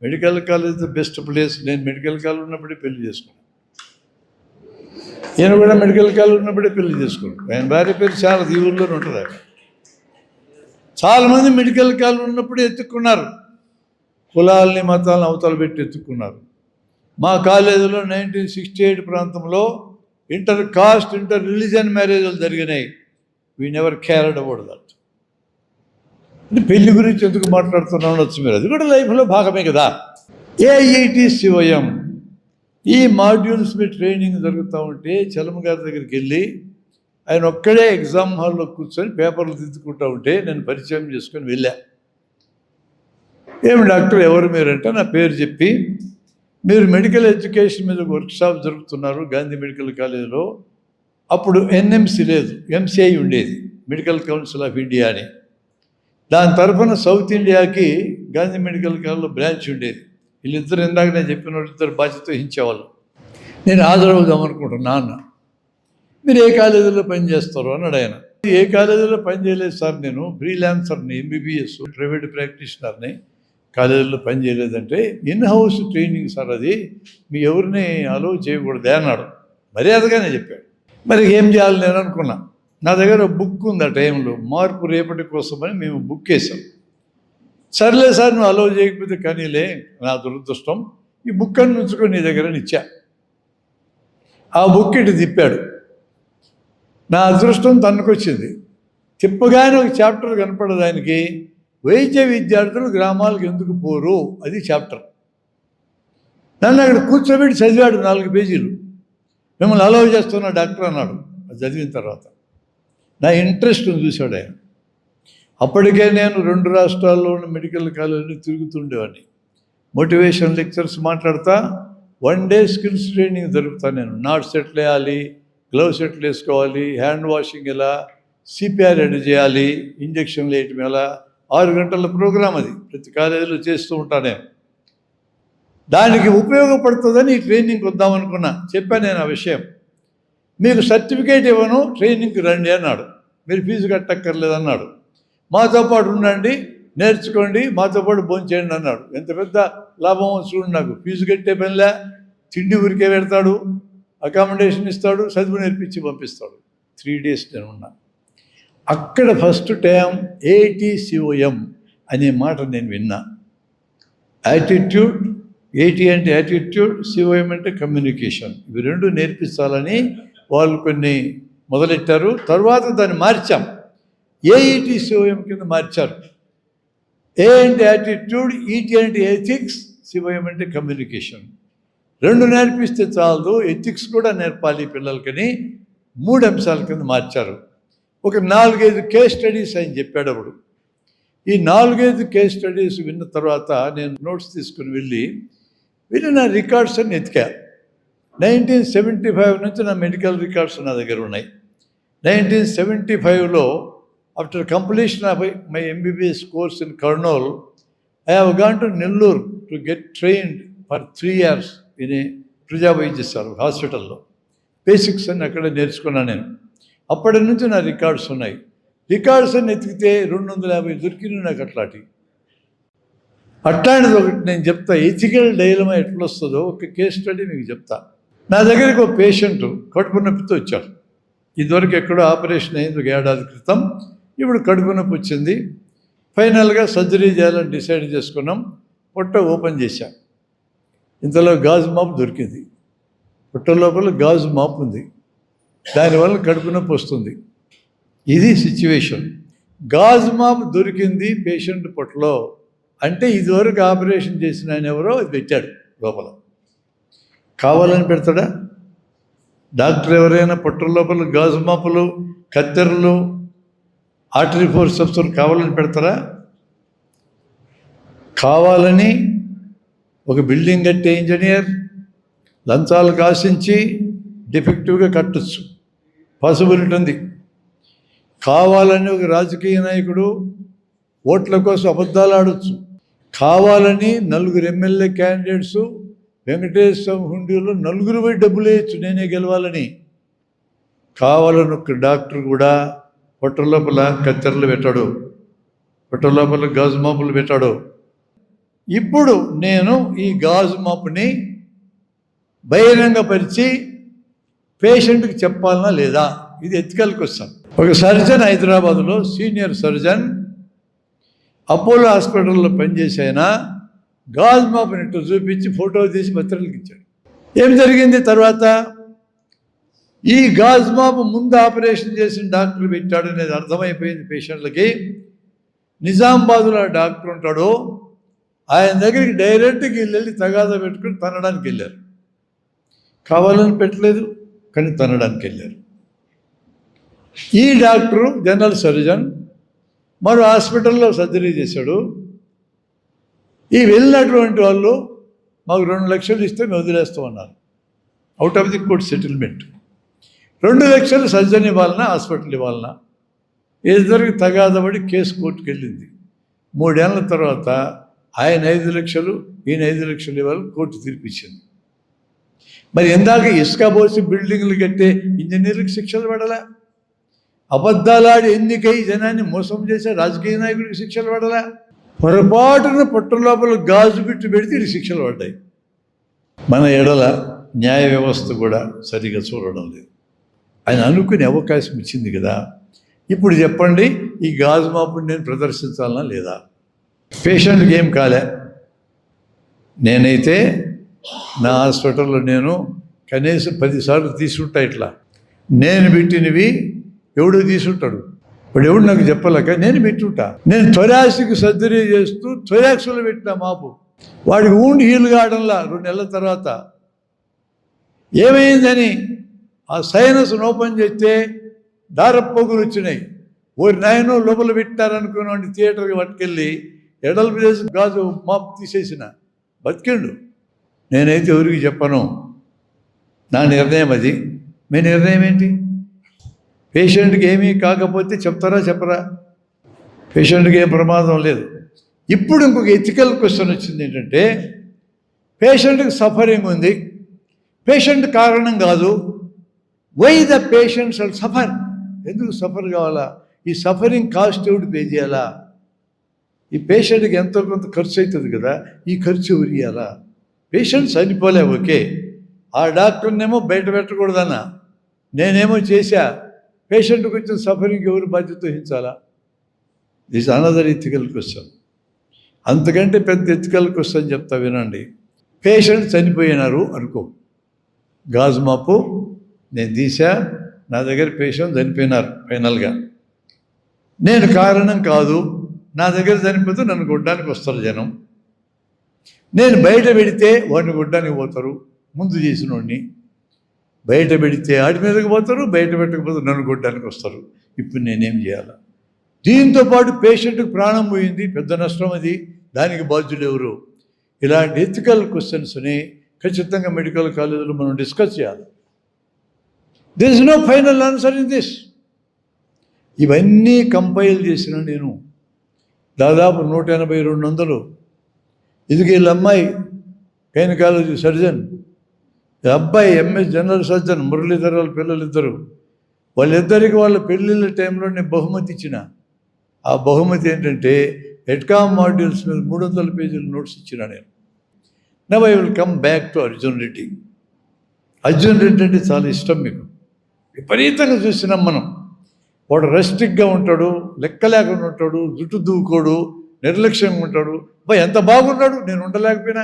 Medical college the best place. నేను మెడికల్ కాలేజ్ ఉన్నప్పుడే పెళ్లి చేసుకున్నాను. ఈయన కూడా మెడికల్ కాలేజ్ ఉన్నప్పుడే పెళ్లి చేసుకున్నాను. ఆయన భార్య పేరు చాలా ఈ ఊళ్ళోనే ఉంటుంది. అక్కడ చాలామంది మెడికల్ కాలేజ్ ఉన్నప్పుడే ఎత్తుక్కున్నారు. కులాలని మతాలను అవతల పెట్టి ఎత్తుక్కున్నారు. మా కాలేజీలో 1968 ప్రాంతంలో ఇంటర్ కాస్ట్, ఇంటర్ రిలీజియన్ మ్యారేజ్లు జరిగినాయి. We never cared about that. అంటే పెళ్లి గురించి ఎందుకు మాట్లాడుతున్నాను వచ్చు మీరు. అది కూడా లైఫ్లో భాగమే కదా. ఏఐటి శివయం ఈ మాడ్యూల్స్ మీద ట్రైనింగ్ జరుగుతూ ఉంటే చలమ గారి దగ్గరికి వెళ్ళి ఆయన ఒక్కడే ఎగ్జామ్ హాల్లో కూర్చొని పేపర్లు దిద్దుకుంటూ ఉంటే నేను పరిచయం చేసుకొని వెళ్ళా. ఏమి డాక్టర్ ఎవరు మీరంటే నా పేరు చెప్పి, మీరు మెడికల్ ఎడ్యుకేషన్ మీద వర్క్షాప్ జరుగుతున్నారు గాంధీ మెడికల్ కాలేజీలో. అప్పుడు ఎన్ఎంసి లేదు, ఎంసీఐ ఉండేది, మెడికల్ కౌన్సిల్ ఆఫ్ ఇండియా అని. దాని తరఫున సౌత్ ఇండియాకి గాంధీ మెడికల్ కాలేజ్లో బ్రాంచ్ ఉండేది. వీళ్ళిద్దరు ఇందాక నేను చెప్పిన వాళ్ళిద్దరు బాధ్యత వహించేవాళ్ళు. నేను హాజరవుదాం అనుకుంటున్నా అన్న. మీరు ఏ కాలేజీలో పనిచేస్తారు అన్నాడు ఆయన. ఏ కాలేజీలో పనిచేయలేదు సార్, నేను ఫ్రీలాన్సర్ని, ఎంబీబీఎస్ ప్రైవేట్ ప్రాక్టీషనర్ని, కాలేజీలో పని చేయలేదంటే ఇన్ హౌస్ ట్రైనింగ్ సార్, అది మీ ఎవరిని అలో చేయకూడదే అన్నాడు. మర్యాదగానే చెప్పాడు. మరి ఏం చేయాలి నేను అనుకున్నా. నా దగ్గర బుక్ ఉంది ఆ టైంలో, మార్పు రేపటి కోసమని మేము బుక్ వేసాం. సర్లే సార్ నువ్వు అలో చేయకపోతే కానీలే, నా దురదృష్టం, ఈ బుక్ అని ఉంచుకొని నీ దగ్గర ఇచ్చా. ఆ బుక్ ఇటు తిప్పాడు. నా అదృష్టం తనకొచ్చింది. తిప్పగానే ఒక చాప్టర్ కనపడదు ఆయనకి, వైద్య విద్యార్థులు గ్రామాలకు ఎందుకు పోరు, అది చాప్టర్. నన్ను అక్కడ కూర్చోబెట్టి చదివాడు 4 పేజీలు. మిమ్మల్ని అలౌ చేస్తున్నా డాక్టర్ అన్నాడు. అది చదివిన తర్వాత నా ఇంట్రెస్ట్ చూశాడు ఆయన. అప్పటికే నేను 2 రాష్ట్రాల్లో ఉన్న మెడికల్ కాలేజీలు తిరుగుతుండేవాడిని. మోటివేషన్ లెక్చర్స్ మాట్లాడతా, 1 డే స్కిల్స్ ట్రైనింగ్ జరుగుతాను నేను. నాట్స్ ఎట్లా వేయాలి, గ్లౌస్ ఎట్లా వేసుకోవాలి, హ్యాండ్ వాషింగ్ ఎలా, సిపిఆర్ ఎడ్ చేయాలి, ఇంజక్షన్లు వేయటం ఎలా, 6 గంటల ప్రోగ్రాం అది ప్రతి కాలేజీలో చేస్తూ ఉంటానే. దానికి ఉపయోగపడుతుందని ఈ ట్రైనింగ్కి వద్దామనుకున్నా. చెప్పాను నేను ఆ విషయం. మీకు సర్టిఫికేట్ ఇవ్వను, ట్రైనింగ్కి రండి అన్నాడు. మీరు ఫీజు కట్టక్కర్లేదన్నాడు. మాతో పాటు ఉండండి, నేర్చుకోండి, మాతో పాటు భోంచేయండి అన్నాడు. ఎంత పెద్ద లాభం చూడండి. నాకు ఫీజు కట్టే పనిలే, తిండి ఊరికే పెడతాడు, అకామిడేషన్ ఇస్తాడు, చదువు నేర్పించి పంపిస్తాడు. 3 days నేను ఉన్నా. అక్కడ ఫస్ట్ టైం ఏటీసీఓఎం అనే మాట నేను విన్నా. యాటిట్యూడ్, ఏటీ అంటే యాటిట్యూడ్, సిఓఎం అంటే కమ్యూనికేషన్. ఇవి 2 నేర్పించాలని వాళ్ళు కొన్ని మొదలెట్టారు. తర్వాత దాన్ని మార్చాం, ఏఈటీసీఓఎం కింద మార్చారు. ఏ అంటే యాటిట్యూడ్, ఈటీ అంటే ఎథిక్స్, సిఓఎం అంటే కమ్యూనికేషన్. 2 నేర్పిస్తే చాలదు, ఎథిక్స్ కూడా నేర్పాలి పిల్లలకని 3 అంశాల కింద మార్చారు. ఒక 4-5 కేస్ స్టడీస్ ఆయన చెప్పాడు. అప్పుడు ఈ 4-5 కేస్ స్టడీస్ విన్న తర్వాత నేను నోట్స్ తీసుకుని వెళ్ళి నా రికార్డ్స్ అన్ని ఎతికా. 1975 నుంచి నా మెడికల్ రికార్డ్స్ నా దగ్గర ఉన్నాయి. 1975లో after completion of my MBBS course in Kurnool, I have gone to Nellore to get trained for 3 years in a ప్రజా వైద్యశాల హాస్పిటల్లో. బేసిక్స్ అన్ని అక్కడే నేర్చుకున్నాను నేను. అప్పటి నుంచి నా రికార్డ్స్ ఉన్నాయి. రికార్డ్స్ అన్ని ఎతికితే 250 దొరికినాయి నాకు. అట్లాంటిది ఒకటి నేను చెప్తా. ఎథికల్ డైలమా ఎట్లా వస్తుందో ఒక కేస్ స్టడీ మీకు చెప్తా. నా దగ్గరికి ఒక పేషెంట్ కడుపు నొప్పితో వచ్చాడు. ఇదివరకు ఎక్కడో ఆపరేషన్ అయింది 1 ఏడాది క్రితం. ఇప్పుడు కడుపు నొప్పి వచ్చింది. ఫైనల్గా సర్జరీ చేయాలని డిసైడ్ చేసుకున్నాం. పొట్ట ఓపెన్ చేశాం. ఇంతలో గాజు మాపు దొరికింది. పొట్ట లోపల గాజు మాపు ఉంది. దానివల్ల కడుపు నొప్పి వస్తుంది. ఇది సిచ్యువేషన్. గాజు మాపు దొరికింది పేషెంట్ పొట్టలో అంటే ఇదివరకు ఆపరేషన్ చేసిన ఆయన ఎవరో అది పెట్టాడు లోపల. కావాలని పెడతాడా? డాక్టర్ ఎవరైనా పొట్ట లోపల గాజు మాపులు, కత్తెరలు, ఆర్టరీ ఫోర్సెప్స్లు కావాలని పెడతారా? కావాలని ఒక బిల్డింగ్ కట్టే ఇంజనీర్ లంచాలు కాసించి డిఫెక్టివ్గా కట్టచ్చు, పాసిబిలిటీ ఉంది. కావాలని ఒక రాజకీయ నాయకుడు ఓట్ల కోసం అబద్ధాలు ఆడచ్చు. కావాలని 4 ఎమ్మెల్యే క్యాండిడేట్స్ వెంకటేశ్వర హుండీలో 4 పోయి డబ్బులు వేయచ్చు నేనే గెలవాలని. కావాలని ఒక డాక్టర్ కూడా పొట్ట లోపల కత్తెరలు పెట్టాడు, పొట్ట లోపల గాజు మాపులు పెట్టాడు. ఇప్పుడు నేను ఈ గాజు మాపుని బహిరంగపరిచి పేషెంట్కి చెప్పాలనా లేదా? ఇది ఎథికల్ క్వశ్చన్. ఒక సర్జన్ హైదరాబాద్లో సీనియర్ సర్జన్ అపోలో హాస్పిటల్లో పనిచేసైనా గాజు మాపుని ఇట్టు చూపించి ఫోటో తీసి పత్రికలకు ఇచ్చాడు. ఏం జరిగింది తర్వాత? ఈ గాజు మాపు ముందు ఆపరేషన్ చేసిన డాక్టర్ పెట్టాడు అనేది అర్థమైపోయింది పేషెంట్లకి. నిజామాబాద్లో డాక్టర్ ఉంటాడు, ఆయన దగ్గరికి డైరెక్ట్గా వెళ్ళి తగాదా పెట్టుకుని తనడానికి వెళ్ళారు. కావాలని పెట్టలేదు కానీ తనడానికి వెళ్ళారు. ఈ డాక్టరు జనరల్ సర్జన్ మరో హాస్పిటల్లో సర్జరీ చేశాడు. ఈ వెళ్ళినటువంటి వాళ్ళు మాకు 2 లక్షలు ఇస్తే మేము వదిలేస్తామన్నారు. Out of the court settlement. 2 లక్షలు సర్జన్ ఇవ్వాలన్నా హాస్పిటల్ ఇవ్వాలన్నా ఇద్దరికి తగాదపడి కేసు కోర్టుకు వెళ్ళింది. 3 ఏళ్ల తర్వాత ఆయన 5 లక్షలు ఈయన 5 లక్షలు ఇవ్వాలని కోర్టు తీర్పిచ్చింది. మరి ఎందాక ఇసుక పోసి బిల్డింగ్లు కట్టే ఇంజనీర్లకు శిక్షలు పడాలా? అబద్ధాలాడి ఎన్నికై జనాన్ని మోసం చేసే రాజకీయ నాయకుడికి శిక్షలు పడాలా? పొరపాటున పొట్ట లోపల గాజు బిట్టు పెడితే ఇది శిక్షలు పడ్డాయి. మన ఎడల న్యాయ వ్యవస్థ కూడా సరిగా చూడడం లేదు. ఆయన అనుకునే అవకాశం ఇచ్చింది కదా. ఇప్పుడు చెప్పండి, ఈ గాజు మాపుని నేను ప్రదర్శించాలనా లేదా? పేషెంట్కి ఏం కాలే. నేనైతే నా హాస్పిటల్లో నేను కనీసం 10 సార్లు తీసుకుంటా. ఇట్లా నేను పెట్టినవి ఎవడు తీసుంటాడు? ఇప్పుడు ఎవడు నాకు చెప్పలేక నేను పెట్టుంటా. నేను థొరాసిక్ సర్జరీ చేస్తూ థొరాక్స్లో పెట్టిన మాపు వాడికి ఊండి హీల్ కావడంలా 2 నెలల తర్వాత ఏమైందని ఆ సైనస్ ఓపెన్ చేస్తే దారపోగులు వచ్చినాయి. ఓరి నాయనో లోపల పెట్టారనుకున్నాండి. థియేటర్కి పట్టుకెళ్ళి ఎడల్పు చేసి గాజు మాపు తీసేసిన బతికిండు. నేనైతే ఎవరికి చెప్పను. నా నిర్ణయం అది. మీ నిర్ణయం ఏంటి? పేషెంట్కి ఏమీ కాకపోతే చెప్తారా చెప్పరా? పేషెంట్కి ఏం ప్రమాదం లేదు. ఇప్పుడు ఇంకొక ఎథికల్ క్వశ్చన్ వచ్చింది ఏంటంటే, పేషెంట్కి సఫరింగ్ ఉంది, పేషెంట్ కారణం కాదు. Why the patients all suffer? ఎందుకు సఫర్ కావాలా? ఈ సఫరింగ్ కాస్ట్ ఎవడు పే చేయాలా? ఈ పేషెంట్కి ఎంతో కొంత ఖర్చు అవుతుంది కదా, ఈ ఖర్చు ఎవరు ఇవ్వాలా? పేషెంట్ చనిపోలే, ఓకే. ఆ డాక్టర్నేమో బయట పెట్టకూడదన్నా, నేనేమో చేశా. పేషెంట్కి వచ్చిన సఫరింగ్ ఎవరు బాధ్యత వహించాలా? This another ethical question. అంతకంటే పెద్ద ఎథికల్ క్వశ్చన్ చెప్తా వినండి. పేషెంట్ చనిపోయినారు అనుకో, గాజు మాపు నేను తీసా, నా దగ్గర పేషెంట్ చనిపోయినారు. ఫైనల్గా నేను కారణం కాదు, నా దగ్గర చనిపోతే నన్ను కొట్టడానికి వస్తారు జనం. నేను బయట పెడితే వాడిని కొట్టడానికి పోతారు, ముందు చేసినోడిని బయట పెడితే ఆడి మీదకి పోతారు, బయట పెట్టకపోతే నన్ను కొట్టడానికి వస్తారు. ఇప్పుడు నేనేం చేయాలి? దీంతోపాటు పేషెంట్కి ప్రాణం పోయింది, పెద్ద నష్టం అది. దానికి బాధ్యులు ఎవరు? ఇలాంటి ఎథికల్ క్వశ్చన్స్ని ఖచ్చితంగా మెడికల్ కాలేజీలో మనం డిస్కస్ చేయాలి. There is no final answer in this. ఇవన్నీ కంపైల్ చేసిన నేను దాదాపు 180-200. ఇదికి వీళ్ళ అమ్మాయి గైనకాలజీ సర్జన్, అబ్బాయి ఎంఎస్ జనరల్ సర్జన్, మురళీధర్ వాళ్ళ పిల్లలిద్దరు. వాళ్ళిద్దరికి వాళ్ళ పెళ్ళిళ్ళ టైంలో నేను బహుమతి ఇచ్చిన. ఆ బహుమతి ఏంటంటే ఎడ్కామ్ మాడ్యూల్స్ మీద 300 పేజీల నోట్స్ ఇచ్చిన నేను. Now I will come back to Arjun Reddy. Arjun Reddy అంటే చాలా ఇష్టం మీకు. విపరీతంగా చూసినాం మనం. వాడు రెస్ట్రిక్ట్గా ఉంటాడు, లెక్క లేకుండా ఉంటాడు, జుట్టు దూకోడు, నిర్లక్ష్యంగా ఉంటాడు. ఎంత బాగున్నాడు, నేను ఉండలేకపోయినా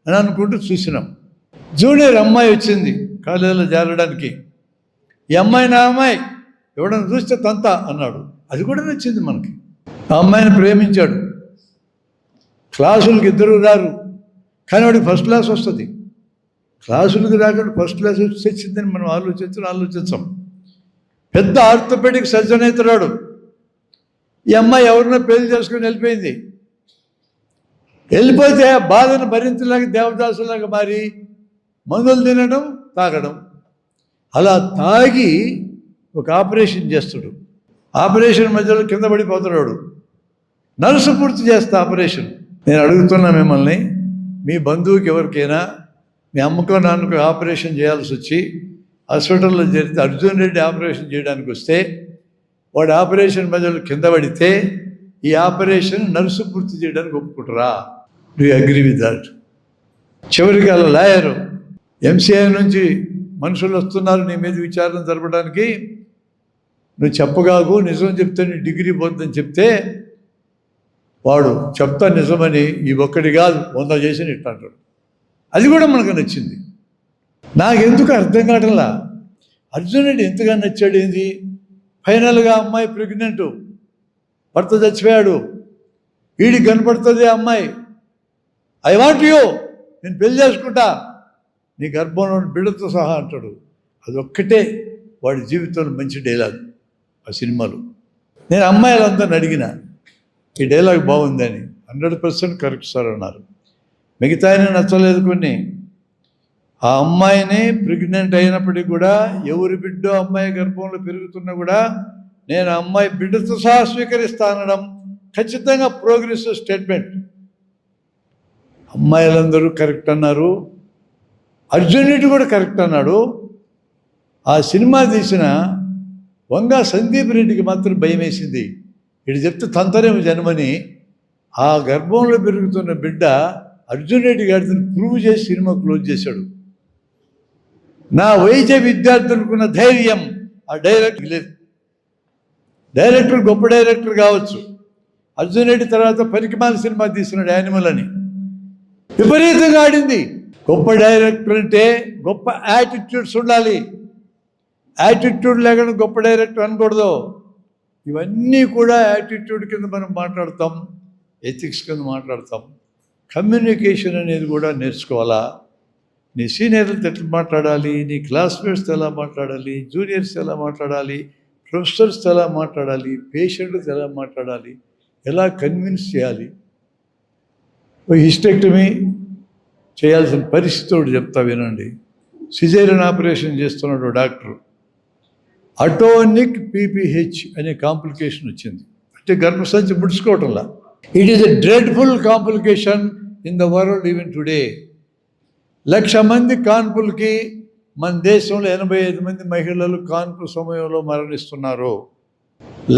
అని అనుకుంటూ చూసినాం. జూనియర్ అమ్మాయి వచ్చింది కాలేజీలో చేరడానికి. ఈ అమ్మాయి నా అమ్మాయి, ఎవడన్నా చూస్తే తంత అన్నాడు. అది కూడా నచ్చింది మనకి. ఆ అమ్మాయిని ప్రేమించాడు. క్లాసులకు ఇద్దరు రారు, కానీ వాడికి ఫస్ట్ క్లాస్ వస్తుంది. క్లాసులకు రాకుండా ఫస్ట్ క్లాస్ వచ్చిందని మనం ఆలోచించాం. పెద్ద ఆర్థోపెడిక్ సర్జన్ అవుతున్నాడు. ఈ అమ్మాయి ఎవరినో పెళ్లి చేసుకుని వెళ్ళిపోయింది. వెళ్ళిపోతే ఆ బాధను భరించలేక దేవదాసులాగా మారి మందులు తినడం, తాగడం. అలా తాగి ఒక ఆపరేషన్ చేస్తాడు. ఆపరేషన్ మధ్యలో కింద పడిపోతున్నాడు. నర్సు పూర్తి చేస్తా ఆపరేషన్. నేను అడుగుతున్నా మిమ్మల్ని, మీ బంధువుకి ఎవరికైనా మీ అమ్మకో నాన్నకో ఆపరేషన్ చేయాల్సి వచ్చి హాస్పిటల్లో చేరితే అర్జున్ రెడ్డి ఆపరేషన్ చేయడానికి వస్తే వాడు ఆపరేషన్ మధ్యలో కింద పడితే ఈ ఆపరేషన్ నర్సు పూర్తి చేయడానికి ఒప్పుకుంటారా? Do you agree with that? చివరికి అలా లాయరు ఎంసీఐ నుంచి మనుషులు వస్తున్నారు నీ మీద విచారణ జరపడానికి, నువ్వు చెప్పగాకు, నిజం చెప్తే నీ డిగ్రీ పోతుందని చెప్తే వాడు చెప్తా నిజమని ఈ ఒక్కటి కాదు 100 చేసి ఇట్లా అంటాడు. అది కూడా మనకు నచ్చింది. నాకెందుకు అర్థం కావట్లా, అర్జున్ రెడ్డి ఎంతగా నచ్చాడు ఏంది? ఫైనల్గా అమ్మాయి ప్రెగ్నెంట్, భర్త చచ్చిపోయాడు, వీడికి కనపడుతుంది ఆ అమ్మాయి. ఐ వాంట్ యూ, నేను పెళ్లి చేసుకుంటా, నీ గర్భంలో బిడ్డతో సహా అంటాడు. అదొక్కటే వాడి జీవితంలో మంచి డైలాగ్ ఆ సినిమాలో. నేను అమ్మాయిలందరిని అడిగిన ఈ డైలాగ్ బాగుందని. 100% కరెక్ట్ సార్ అన్నారు. మిగతా నచ్చలేదు కొన్ని. ఆ అమ్మాయిని ప్రెగ్నెంట్ అయినప్పటికీ కూడా, ఎవరి బిడ్డో అమ్మాయి గర్భంలో పెరుగుతున్నా కూడా నేను ఆ అమ్మాయి బిడ్డతో సహా స్వీకరిస్తా అనడం ఖచ్చితంగా ప్రోగ్రెసివ్ స్టేట్మెంట్. అమ్మాయిలందరూ కరెక్ట్ అన్నారు, అర్జున్ రెడ్డి కూడా కరెక్ట్ అన్నాడు. ఆ సినిమా తీసిన వంగా సందీప్ రెడ్డికి మాత్రం భయం వేసింది. ఇటు చెప్తే తంతరేమో జన్మని. ఆ గర్భంలో పెరుగుతున్న బిడ్డ అర్జున్ రెడ్డి గారిని ప్రూవ్ చేసి సినిమా క్లోజ్ చేశాడు. నా వైద్య విద్యార్థులకున్న ధైర్యం ఆ డైరెక్టర్ లేదు. డైరెక్టర్ గొప్ప డైరెక్టర్ కావచ్చు. అర్జున్ రెడ్డి తర్వాత పరికిమాల సినిమా తీసినాడు యానిమల్ అని, విపరీతంగా ఆడింది. గొప్ప డైరెక్టర్ అంటే గొప్ప యాటిట్యూడ్స్ ఉండాలి. యాటిట్యూడ్ లేకుండా గొప్ప డైరెక్టర్ అనకూడదు. ఇవన్నీ కూడా యాటిట్యూడ్ కింద మనం మాట్లాడతాం, ఎథిక్స్ కింద మాట్లాడతాం. కమ్యూనికేషన్ అనేది కూడా నేర్చుకోవాలా. నీ సీనియర్లతో ఎట్లా మాట్లాడాలి, నీ క్లాస్మేట్స్తో ఎలా మాట్లాడాలి, జూనియర్స్తో ఎలా మాట్లాడాలి, ప్రొఫెసర్స్తో ఎలా మాట్లాడాలి, పేషెంట్తో ఎలా మాట్లాడాలి, ఎలా కన్విన్స్ చేయాలి. హిస్టెక్టమీ చేయాల్సిన పరిస్థితి ఒకటి చెప్తా వినండి. సిజేరియన్ ఆపరేషన్ చేస్తున్నాడు డాక్టర్. అటోనిక్ పీపీహెచ్ అనే కాంప్లికేషన్ వచ్చింది. అంటే గర్భసంచి ముడుచుకోవటంలా. It is a dreadful complication in the world even today. 1,00,000 మంది కాన్పులకి మన దేశంలో 85 మంది మహిళలు కాన్పు సమయంలో మరణిస్తున్నారు.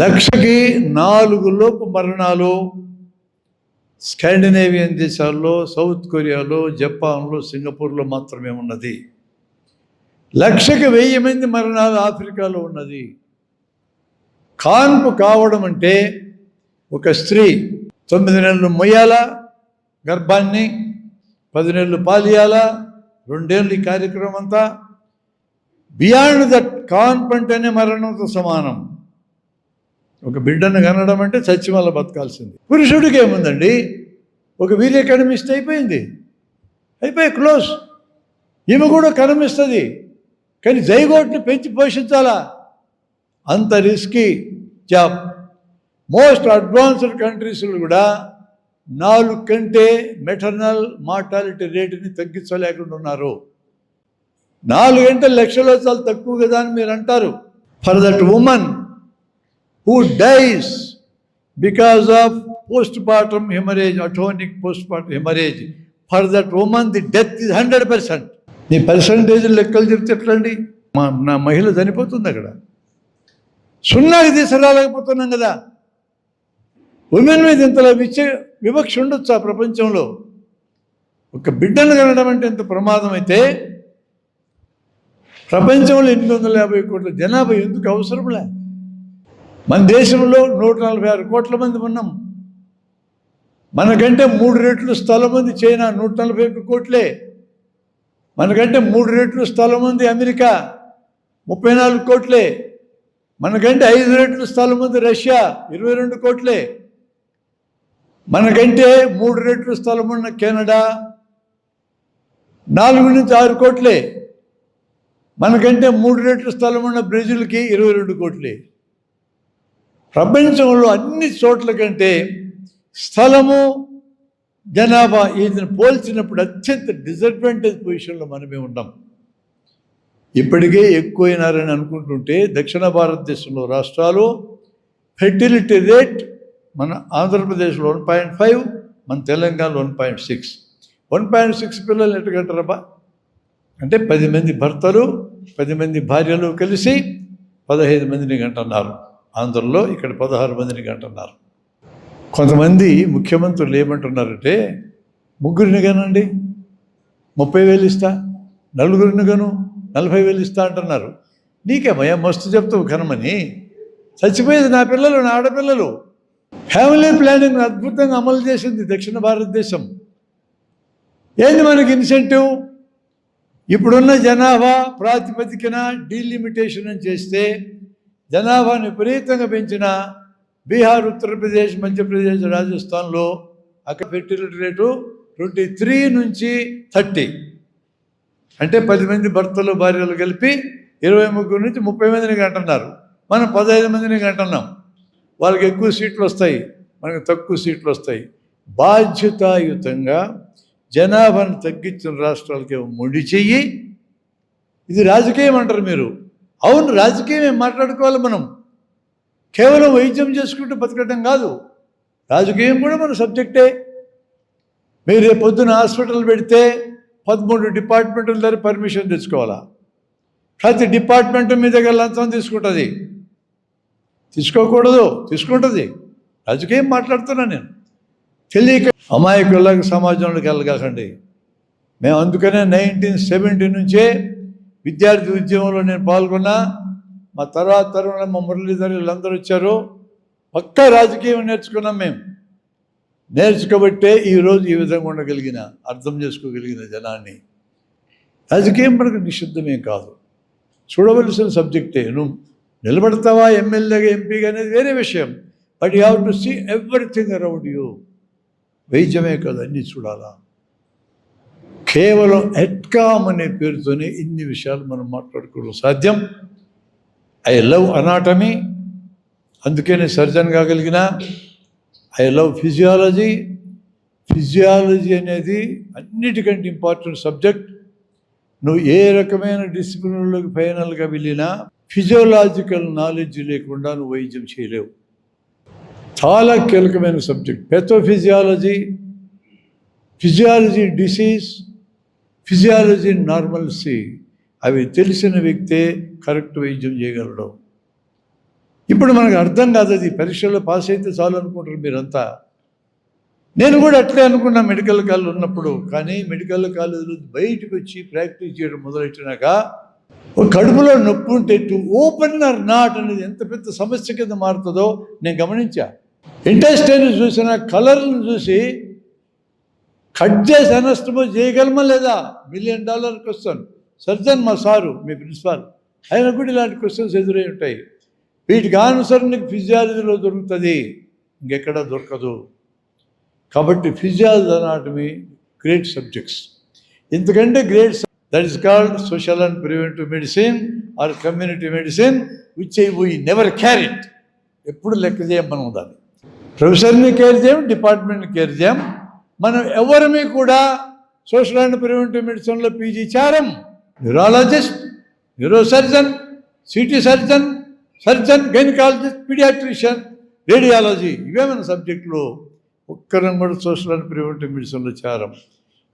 1,00,000కి 4 లోపు మరణాలు స్కాండినేవియన్ దేశాల్లో, సౌత్ కొరియాలో, జపాన్లో, సింగపూర్లో మాత్రమే ఉన్నది. 1,00,000కి 1000 మంది మరణాలు ఆఫ్రికాలో ఉన్నది. కాన్పు కావడం అంటే ఒక స్త్రీ 9 నెలలు మొయ్యాలా గర్భాన్ని, 10 నెలలు పాలియాలా, 2 ఏళ్ళు ఈ కార్యక్రమం అంతా. బియాండ్ దట్ కాన్పు అంటేనే మరణంతో సమానం. ఒక బిడ్డను కనడం అంటే చచ్చి వల్ల బతకాల్సింది. పురుషుడికి ఏముందండి, ఒక వీర్య ఎకాడమిస్ట్ అయిపోయి క్లోజ్. ఈమె కూడా కనమిస్తుంది, కానీ జైగోట్ని పెంచి పోషించాలా? అంత రిస్కీ జాబ్. మోస్ట్ అడ్వాన్స్డ్ కంట్రీస్లో కూడా 4 కంటే మెటర్నల్ మార్టాలిటీ రేటుని తగ్గించలేకుండా ఉన్నారు. 4 గంటల లక్షలో చాలా తక్కువ కదా అని మీరు అంటారు. For that women who dice because of post partum haemorrhage, atonic post partum haemorrhage, for that women the death is 100%. నీ పర్సంటేజ్ లెక్కలు చెప్తే ఎట్లండి? నా మహిళ చనిపోతుంది అక్కడ. 0కి తీసుకురాలేకపోతున్నాం కదా. ఉమెన్ మీద ఇంతలా వివక్ష ఉండొచ్చు ఆ ప్రపంచంలో? ఒక బిడ్డను కనడం అంటే ఎంత ప్రమాదం అయితే, ప్రపంచంలో 850 కోట్ల జనాభా ఎందుకు అవసరంలే? మన దేశంలో 146 కోట్ల మంది ఉన్నాం. మనకంటే 3 రెట్లు స్థలం ఉంది చైనా, 141 కోట్లే. మనకంటే 3 రెట్లు స్థలం ఉంది అమెరికా, 34 కోట్లే. మనకంటే 5 రెట్లు స్థలం ఉంది రష్యా, 22 కోట్లే. మనకంటే 3 రెట్లు స్థలం ఉన్న కెనడా 4 నుంచి 6 కోట్లే. మనకంటే 3 రెట్లు స్థలం ఉన్న బ్రెజిల్కి 22 కోట్లే. ప్రపంచంలో అన్ని చోట్ల కంటే స్థలము, జనాభా వీటిని పోల్చినప్పుడు అత్యంత డిసడ్వాంటేజ్ పొజిషన్లో మనమే ఉంటాం. ఇప్పటికే ఎక్కువైనారని అనుకుంటుంటే దక్షిణ భారతదేశంలో రాష్ట్రాలు ఫెర్టిలిటీ రేట్ మన ఆంధ్రప్రదేశ్లో 1.5, మన తెలంగాణలో 1.6. 1.6 పిల్లలు ఎట్టుకంటారబ్బా అంటే 10 మంది భర్తలు 10 మంది భార్యలు కలిసి 15 మందిని కంటున్నారు. ఆంధ్రలో ఇక్కడ 16 మందిని కంటున్నారు. కొంతమంది ముఖ్యమంత్రులు ఏమంటున్నారంటే, 3 కనండి 30,000 ఇస్తా, 4 కను 40,000 ఇస్తా అంటున్నారు. నీకేమయ్యా మస్తు చెప్తావు కనమని? చచ్చిపోయేది నా పిల్లలు, నా ఆడపిల్లలు. ఫ్యామిలీ ప్లానింగ్ అద్భుతంగా అమలు చేసింది దక్షిణ భారతదేశం. ఏంది మనకి ఇన్సెంటివ్? ఇప్పుడున్న జనాభా ప్రాతిపదికన డీలిమిటేషన్ అని చేస్తే జనాభాను విపరీతంగా పెంచిన బీహార్, ఉత్తరప్రదేశ్, మధ్యప్రదేశ్, రాజస్థాన్లో అక్కడ ఫెర్టిలిటీ రేటు 23 నుంచి 30. అంటే 10 మంది భర్తలు భార్యలు కలిపి 23 నుంచి 30 మందిని కంటున్నారు. మనం 15 మందిని కంటున్నాం. వాళ్ళకి ఎక్కువ సీట్లు వస్తాయి, మనకు తక్కువ సీట్లు వస్తాయి. బాధ్యతాయుతంగా జనాభాను తగ్గించిన రాష్ట్రాలకి ముడి చెయ్యి. ఇది రాజకీయం అంటారు మీరు. అవును, రాజకీయం మాట్లాడుకోవాలి మనం. కేవలం వైద్యం చేసుకుంటూ బతకడం కాదు, రాజకీయం కూడా మన సబ్జెక్టే. మీరు రేపు పొద్దున హాస్పిటల్ పెడితే 13 డిపార్ట్మెంట్ల దగ్గర పర్మిషన్ తెచ్చుకోవాలా? ప్రతి డిపార్ట్మెంట్ మీ దగ్గర లంచం తీసుకుంటుంది. తీసుకోకూడదు, తీసుకుంటుంది. రాజకీయం మాట్లాడుతున్నా నేను. తెలియక అమాయకులకు సమాజంలోకి వెళ్ళగాకండి. మేము అందుకనే 1970 నుంచే విద్యార్థి ఉద్యమంలో నేను పాల్గొన్నా. మా తర్వాత తరంలో మా మురళీధరులు అందరూ వచ్చారు. పక్కా రాజకీయం నేర్చుకున్నాం మేము. నేర్చుకోబట్టే ఈరోజు ఈ విధంగా ఉండగలిగిన, అర్థం చేసుకోగలిగిన జనాన్ని. రాజకీయం మనకు నిషిద్ధమేం కాదు, చూడవలసిన సబ్జెక్టే. నువ్వు నిలబడతావా ఎమ్మెల్యేగా, ఎంపీగా అనేది వేరే విషయం. But you have to see everything around you. వైద్యమే కాదు, అన్నీ చూడాలా. కేవలం ఎట్కామ్ అనే పేరుతోనే ఇన్ని విషయాలు మనం మాట్లాడుకోవడం సాధ్యం. ఐ లవ్ అనాటమీ, అందుకే నేను సర్జన్ కాగలిగిన. I love physiology. ఫిజియాలజీ అనేది అన్నిటికంటే ఇంపార్టెంట్ సబ్జెక్ట్. నువ్వు ఏ రకమైన డిసిప్లిన్లోకి ఫైనల్గా వెళ్ళినా ఫిజియోలాజికల్ నాలెడ్జ్ లేకుండా నువ్వు వైద్యం చేయలేవు. చాలా కీలకమైన subject pathophysiology, physiology disease, physiology normalcy. అవి తెలిసిన వ్యక్తే కరెక్ట్ వైద్యం చేయగలడు. ఇప్పుడు మనకు అర్థం కాదు, అది పరీక్షల్లో పాస్ అయితే చాలు అనుకుంటారు మీరంతా. నేను కూడా అట్లే అనుకున్నా మెడికల్ కాలేజ్ ఉన్నప్పుడు. కానీ మెడికల్ కాలేజీలో బయటకు వచ్చి ప్రాక్టీస్ చేయడం మొదలెట్టినాక ఒక కడుపులో నొప్పి ఉంటే టు ఓపెన్ ఆర్ నాట్ అనేది ఎంత పెద్ద సమస్య కింద మారుతుందో నేను గమనించా. ఇంటెస్టైన్ చూసిన కలర్లను చూసి కట్ చేసి అనస్తమో చేయగలమా లేదా? $1 మిలియన్ క్వశ్చన్. సర్జన్ మా సారు, మీ ప్రిన్సిపాల్, ఆయన కూడా ఇలాంటి క్వశ్చన్స్ ఎదురై ఉంటాయి. వీటికి ఆన్సర్ నీకు ఫిజియాలజీలో దొరుకుతుంది, ఇంకెక్కడా దొరకదు. కాబట్టి ఫిజియాలజీ అనాటమీ గ్రేట్ సబ్జెక్ట్స్. ఇంతకంటే great That is called social and preventive medicine or community medicine, which we never carried. ఎప్పుడు లెక్క చేయం మనం దాన్ని. ప్రొఫెసర్ని కేర్ చేయం, డిపార్ట్మెంట్ని కేర్ చేయం. మనం ఎవరిని కూడా సోషల్ అండ్ ప్రివెంటివ్ మెడిసిన్లో పీజీ చేరం. Neurologist, neurosurgeon, CT surgeon, gynaecologist, paediatrician, radiology, ఇవే మన సబ్జెక్టులు. ఒక్కరం కూడా సోషల్ అండ్ ప్రివెంటివ్ మెడిసిన్లో చేరం.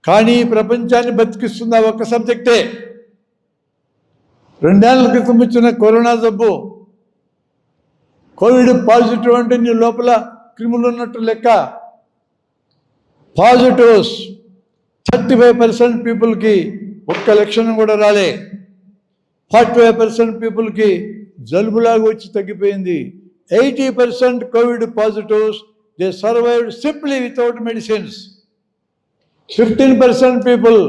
కానీ ప్రపంచాన్ని బతికిస్తుంది ఒక్క సబ్జెక్టే. 2 ఏళ్ల క్రితం వచ్చిన కరోనా జబ్బు, కోవిడ్ పాజిటివ్ అంటే నీ లోపల క్రిములు ఉన్నట్టు లెక్క. పాజిటివ్స్ 35% పీపుల్కి ఒక్క లక్షణం కూడా రాలే. 45% పీపుల్కి జలుబులాగా వచ్చి తగ్గిపోయింది. 80% Covid positives they survived simply without medicines. 15% people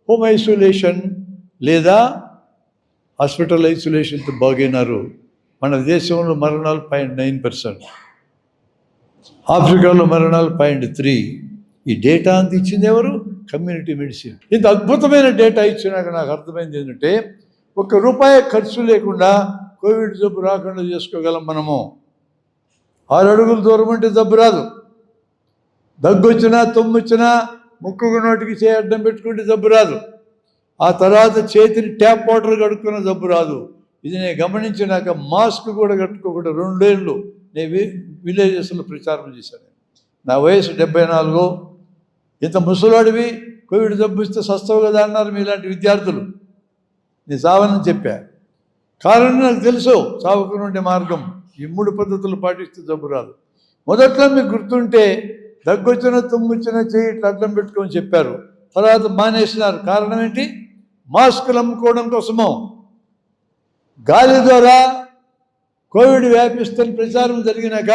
home isolation లేదా హాస్పిటల్ ఐసోలేషన్తో బాగైనారు. మన దేశంలో మరణాలు 0.9%, ఆఫ్రికాలో మరణాలు 0.3. ఈ డేటా అంత ఇచ్చింది ఎవరు? Community medicine. ఇంత అద్భుతమైన డేటా ఇచ్చినాక నాకు అర్థమైంది ఏంటంటే, ₹1 ఖర్చు లేకుండా కోవిడ్ జబ్బు రాకుండా చేసుకోగలం మనము. 6 అడుగుల దూరం అంటే జబ్బు రాదు. దగ్గు వచ్చినా, తుమ్ము వచ్చినా ముక్కుకు నోటికి చేయి అడ్డం పెట్టుకుంటే జబ్బు రాదు. ఆ తర్వాత చేతిని ట్యాప్ వాటర్ కడుక్కున్న జబ్బు రాదు. ఇది నేను గమనించినాక మాస్క్ కూడా కట్టుకోకుండా 2 ఏళ్ళు నేను విలేజెస్లో ప్రచారం చేశాను. నా వయసు 74. ఇంత ముసలాడివి కోవిడ్ జబ్బు ఇస్తే సస్తావు కదా అన్నారు మీలాంటి విద్యార్థులు. నేను చావనని చెప్పా. కారణం నాకు తెలుసు, చావుకు నుండి మార్గం. ఈ 3 పద్ధతులు పాటిస్తే జబ్బు రాదు. మొదట్లో మీకు గుర్తుంటే దగ్గొచ్చిన, తుమ్ముచ్చిన చేయి ఇట్లా అడ్డం పెట్టుకొని చెప్పారు. తర్వాత మానేసినారు. కారణం ఏంటి? మాస్కులు అమ్ముకోవడం కోసము. గాలి ద్వారా కోవిడ్ వ్యాపిస్తున్న ప్రచారం జరిగినాక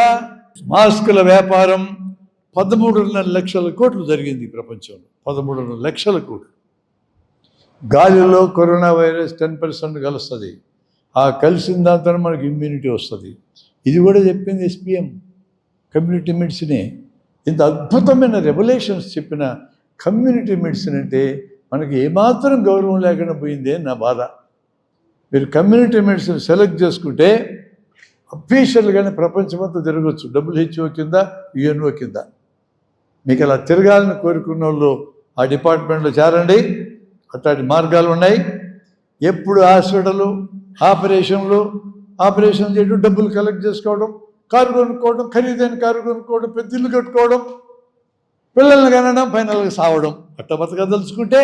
మాస్కుల వ్యాపారం 13.5 లక్షల కోట్లు జరిగింది ప్రపంచంలో. 13.5 లక్షల కోట్లు. గాలిలో కరోనా వైరస్ 10% కలుస్తుంది. ఆ కలిసిన దాంతో మనకి ఇమ్యూనిటీ వస్తుంది. ఇది కూడా చెప్పింది SPM, కమ్యూనిటీ మెడిసినే. ఇంత అద్భుతమైన రెవల్యూషన్స్ చెప్పిన కమ్యూనిటీ మెడిసిన్ అంటే మనకి ఏమాత్రం గౌరవం లేకుండా పోయిందే నా బాధ. మీరు కమ్యూనిటీ మెడిసిన్ సెలెక్ట్ చేసుకుంటే అఫీషియల్గానే ప్రపంచమంతా తిరగచ్చు. WHO కింద, UNO కింద. మీకు అలా తిరగాలని కోరుకున్న వాళ్ళు ఆ డిపార్ట్మెంట్లో చేరండి. అట్లాంటి మార్గాలు ఉన్నాయి. ఎప్పుడు హాస్పిటల్ ఆపరేషన్ చేయడం, డబ్బులు కలెక్ట్ చేసుకోవడం, కారు కొనుక్కోవడం, ఖరీదైన కారు కొనుక్కోవడం, పెద్ద ఇల్లు కట్టుకోవడం, పిల్లల్ని కనడం, ఫైనల్గా సావడం, అట్లా బతకదలుచుకుంటే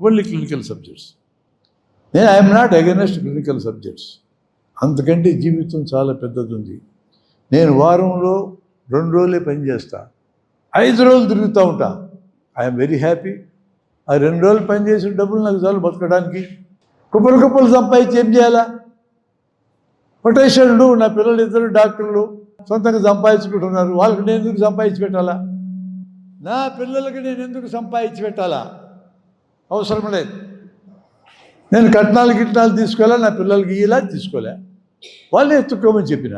ఓన్లీ క్లినికల్ సబ్జెక్ట్స్. నేను I'm not against clinical subjects. అంతకంటే జీవితం చాలా పెద్దది ఉంది. నేను వారంలో 2 రోజులే పని చేస్తా, 5 రోజులు తిరుగుతూ ఉంటా. I'm very happy. ఆ 2 రోజులు పని చేసిన డబ్బులు నాకు చాలు బతకడానికి. కుప్పలు సంపాదించి ఏం చేయాలా? పొటెన్షియల్లు నా పిల్లలు 2 డాక్టర్లు సొంతంగా సంపాదించుకుంటున్నారు. వాళ్ళకి నేను ఎందుకు సంపాదించి పెట్టాలా? నా పిల్లలకి నేను ఎందుకు సంపాదించి పెట్టాలా? అవసరం లేదు. నేను కట్నాలు తీసుకోలే, నా పిల్లలకి ఇలా తీసుకోలే. వాళ్ళని ఎత్తుక్కోమని చెప్పిన.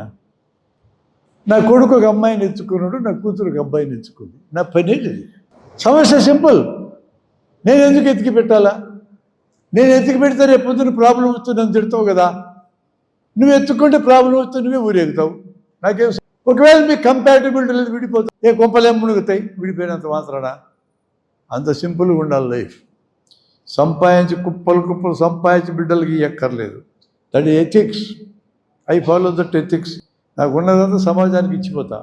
నా కొడుకు ఒక అమ్మాయిని ఎత్తుకున్నాడు, నా కూతురు ఒక అబ్బాయిని ఎత్తుకుంది. నా పని లేదు. సమస్య సింపుల్. నేను ఎందుకు ఎత్తికి పెట్టాలా? నేను ఎత్తికి పెడితే రేపు పొద్దున ప్రాబ్లం వస్తుంది, నన్ను తిడతావు కదా. నువ్వు ఎత్తుకుంటే ప్రాబ్లం వస్తే నువ్వే ఊరేగుతావు. నాకేం. ఒకవేళ మీకు కంపాటబిలిటీ లేదు, విడిపోతావు. ఏ కొంపలేం మునుగుతాయి విడిపోయినంత మాత్రాన. అంత సింపుల్గా ఉండాలి లైఫ్. సంపాదించి కుప్పలు సంపాదించి బిడ్డలకి ఎక్కర్లేదు. That ethics. I follow that ethics. నాకు ఉన్నదంతా సమాజానికి ఇచ్చిపోతా.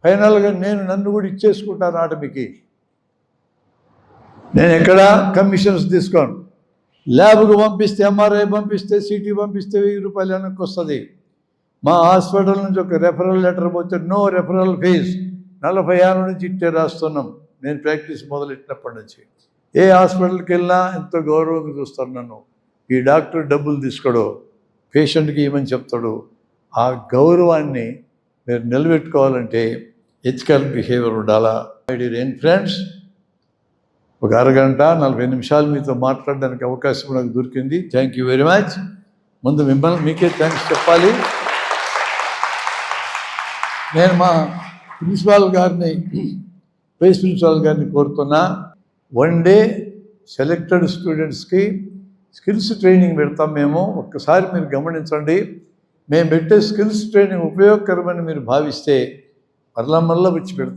ఫైనల్గా నన్ను కూడా ఇచ్చేసుకుంటాను ఆటమికి. నేను ఎక్కడ కమిషన్స్ తీసుకోను. ల్యాబ్కు పంపిస్తే, MRI పంపిస్తే, CT పంపిస్తే ₹1000 వెనక్కి వస్తుంది. మా హాస్పిటల్ నుంచి ఒక రెఫరల్ లెటర్ పోతే నో రెఫరల్ ఫీజ్. 40 ఏళ్ళ నుంచి ఇట్టే రాస్తున్నాం. నేను ప్రాక్టీస్ మొదలెట్టినప్పటి నుంచి ఏ హాస్పిటల్కి వెళ్ళినా ఎంతో గౌరవంగా చూస్తాను నన్ను. ఈ డాక్టర్ డబ్బులు తీసుకోడు, పేషెంట్కి ఇవ్వమని చెప్తాడు. ఆ గౌరవాన్ని మీరు నిలబెట్టుకోవాలంటే ఎథికల్ బిహేవియర్ ఉండాలా. మై డియర్ ఫ్రెండ్స్, ఒక అరగంట 40 నిమిషాలు మీతో మాట్లాడడానికి అవకాశం నాకు దొరికింది. Thank you very much. ముందు మీకే థ్యాంక్స్ చెప్పాలి. నేను మా వైస్ ప్రిన్సిపాల్ గారిని కోరుతున్నా, 1 డే సెలెక్టెడ్ స్టూడెంట్స్కి స్కిల్స్ ట్రైనింగ్ పెడతాం మేము. ఒక్కసారి మీరు గమనించండి. మేము పెట్టే స్కిల్స్ ట్రైనింగ్ ఉపయోగకరమని మీరు భావిస్తే మరలా వచ్చి పెడతాం.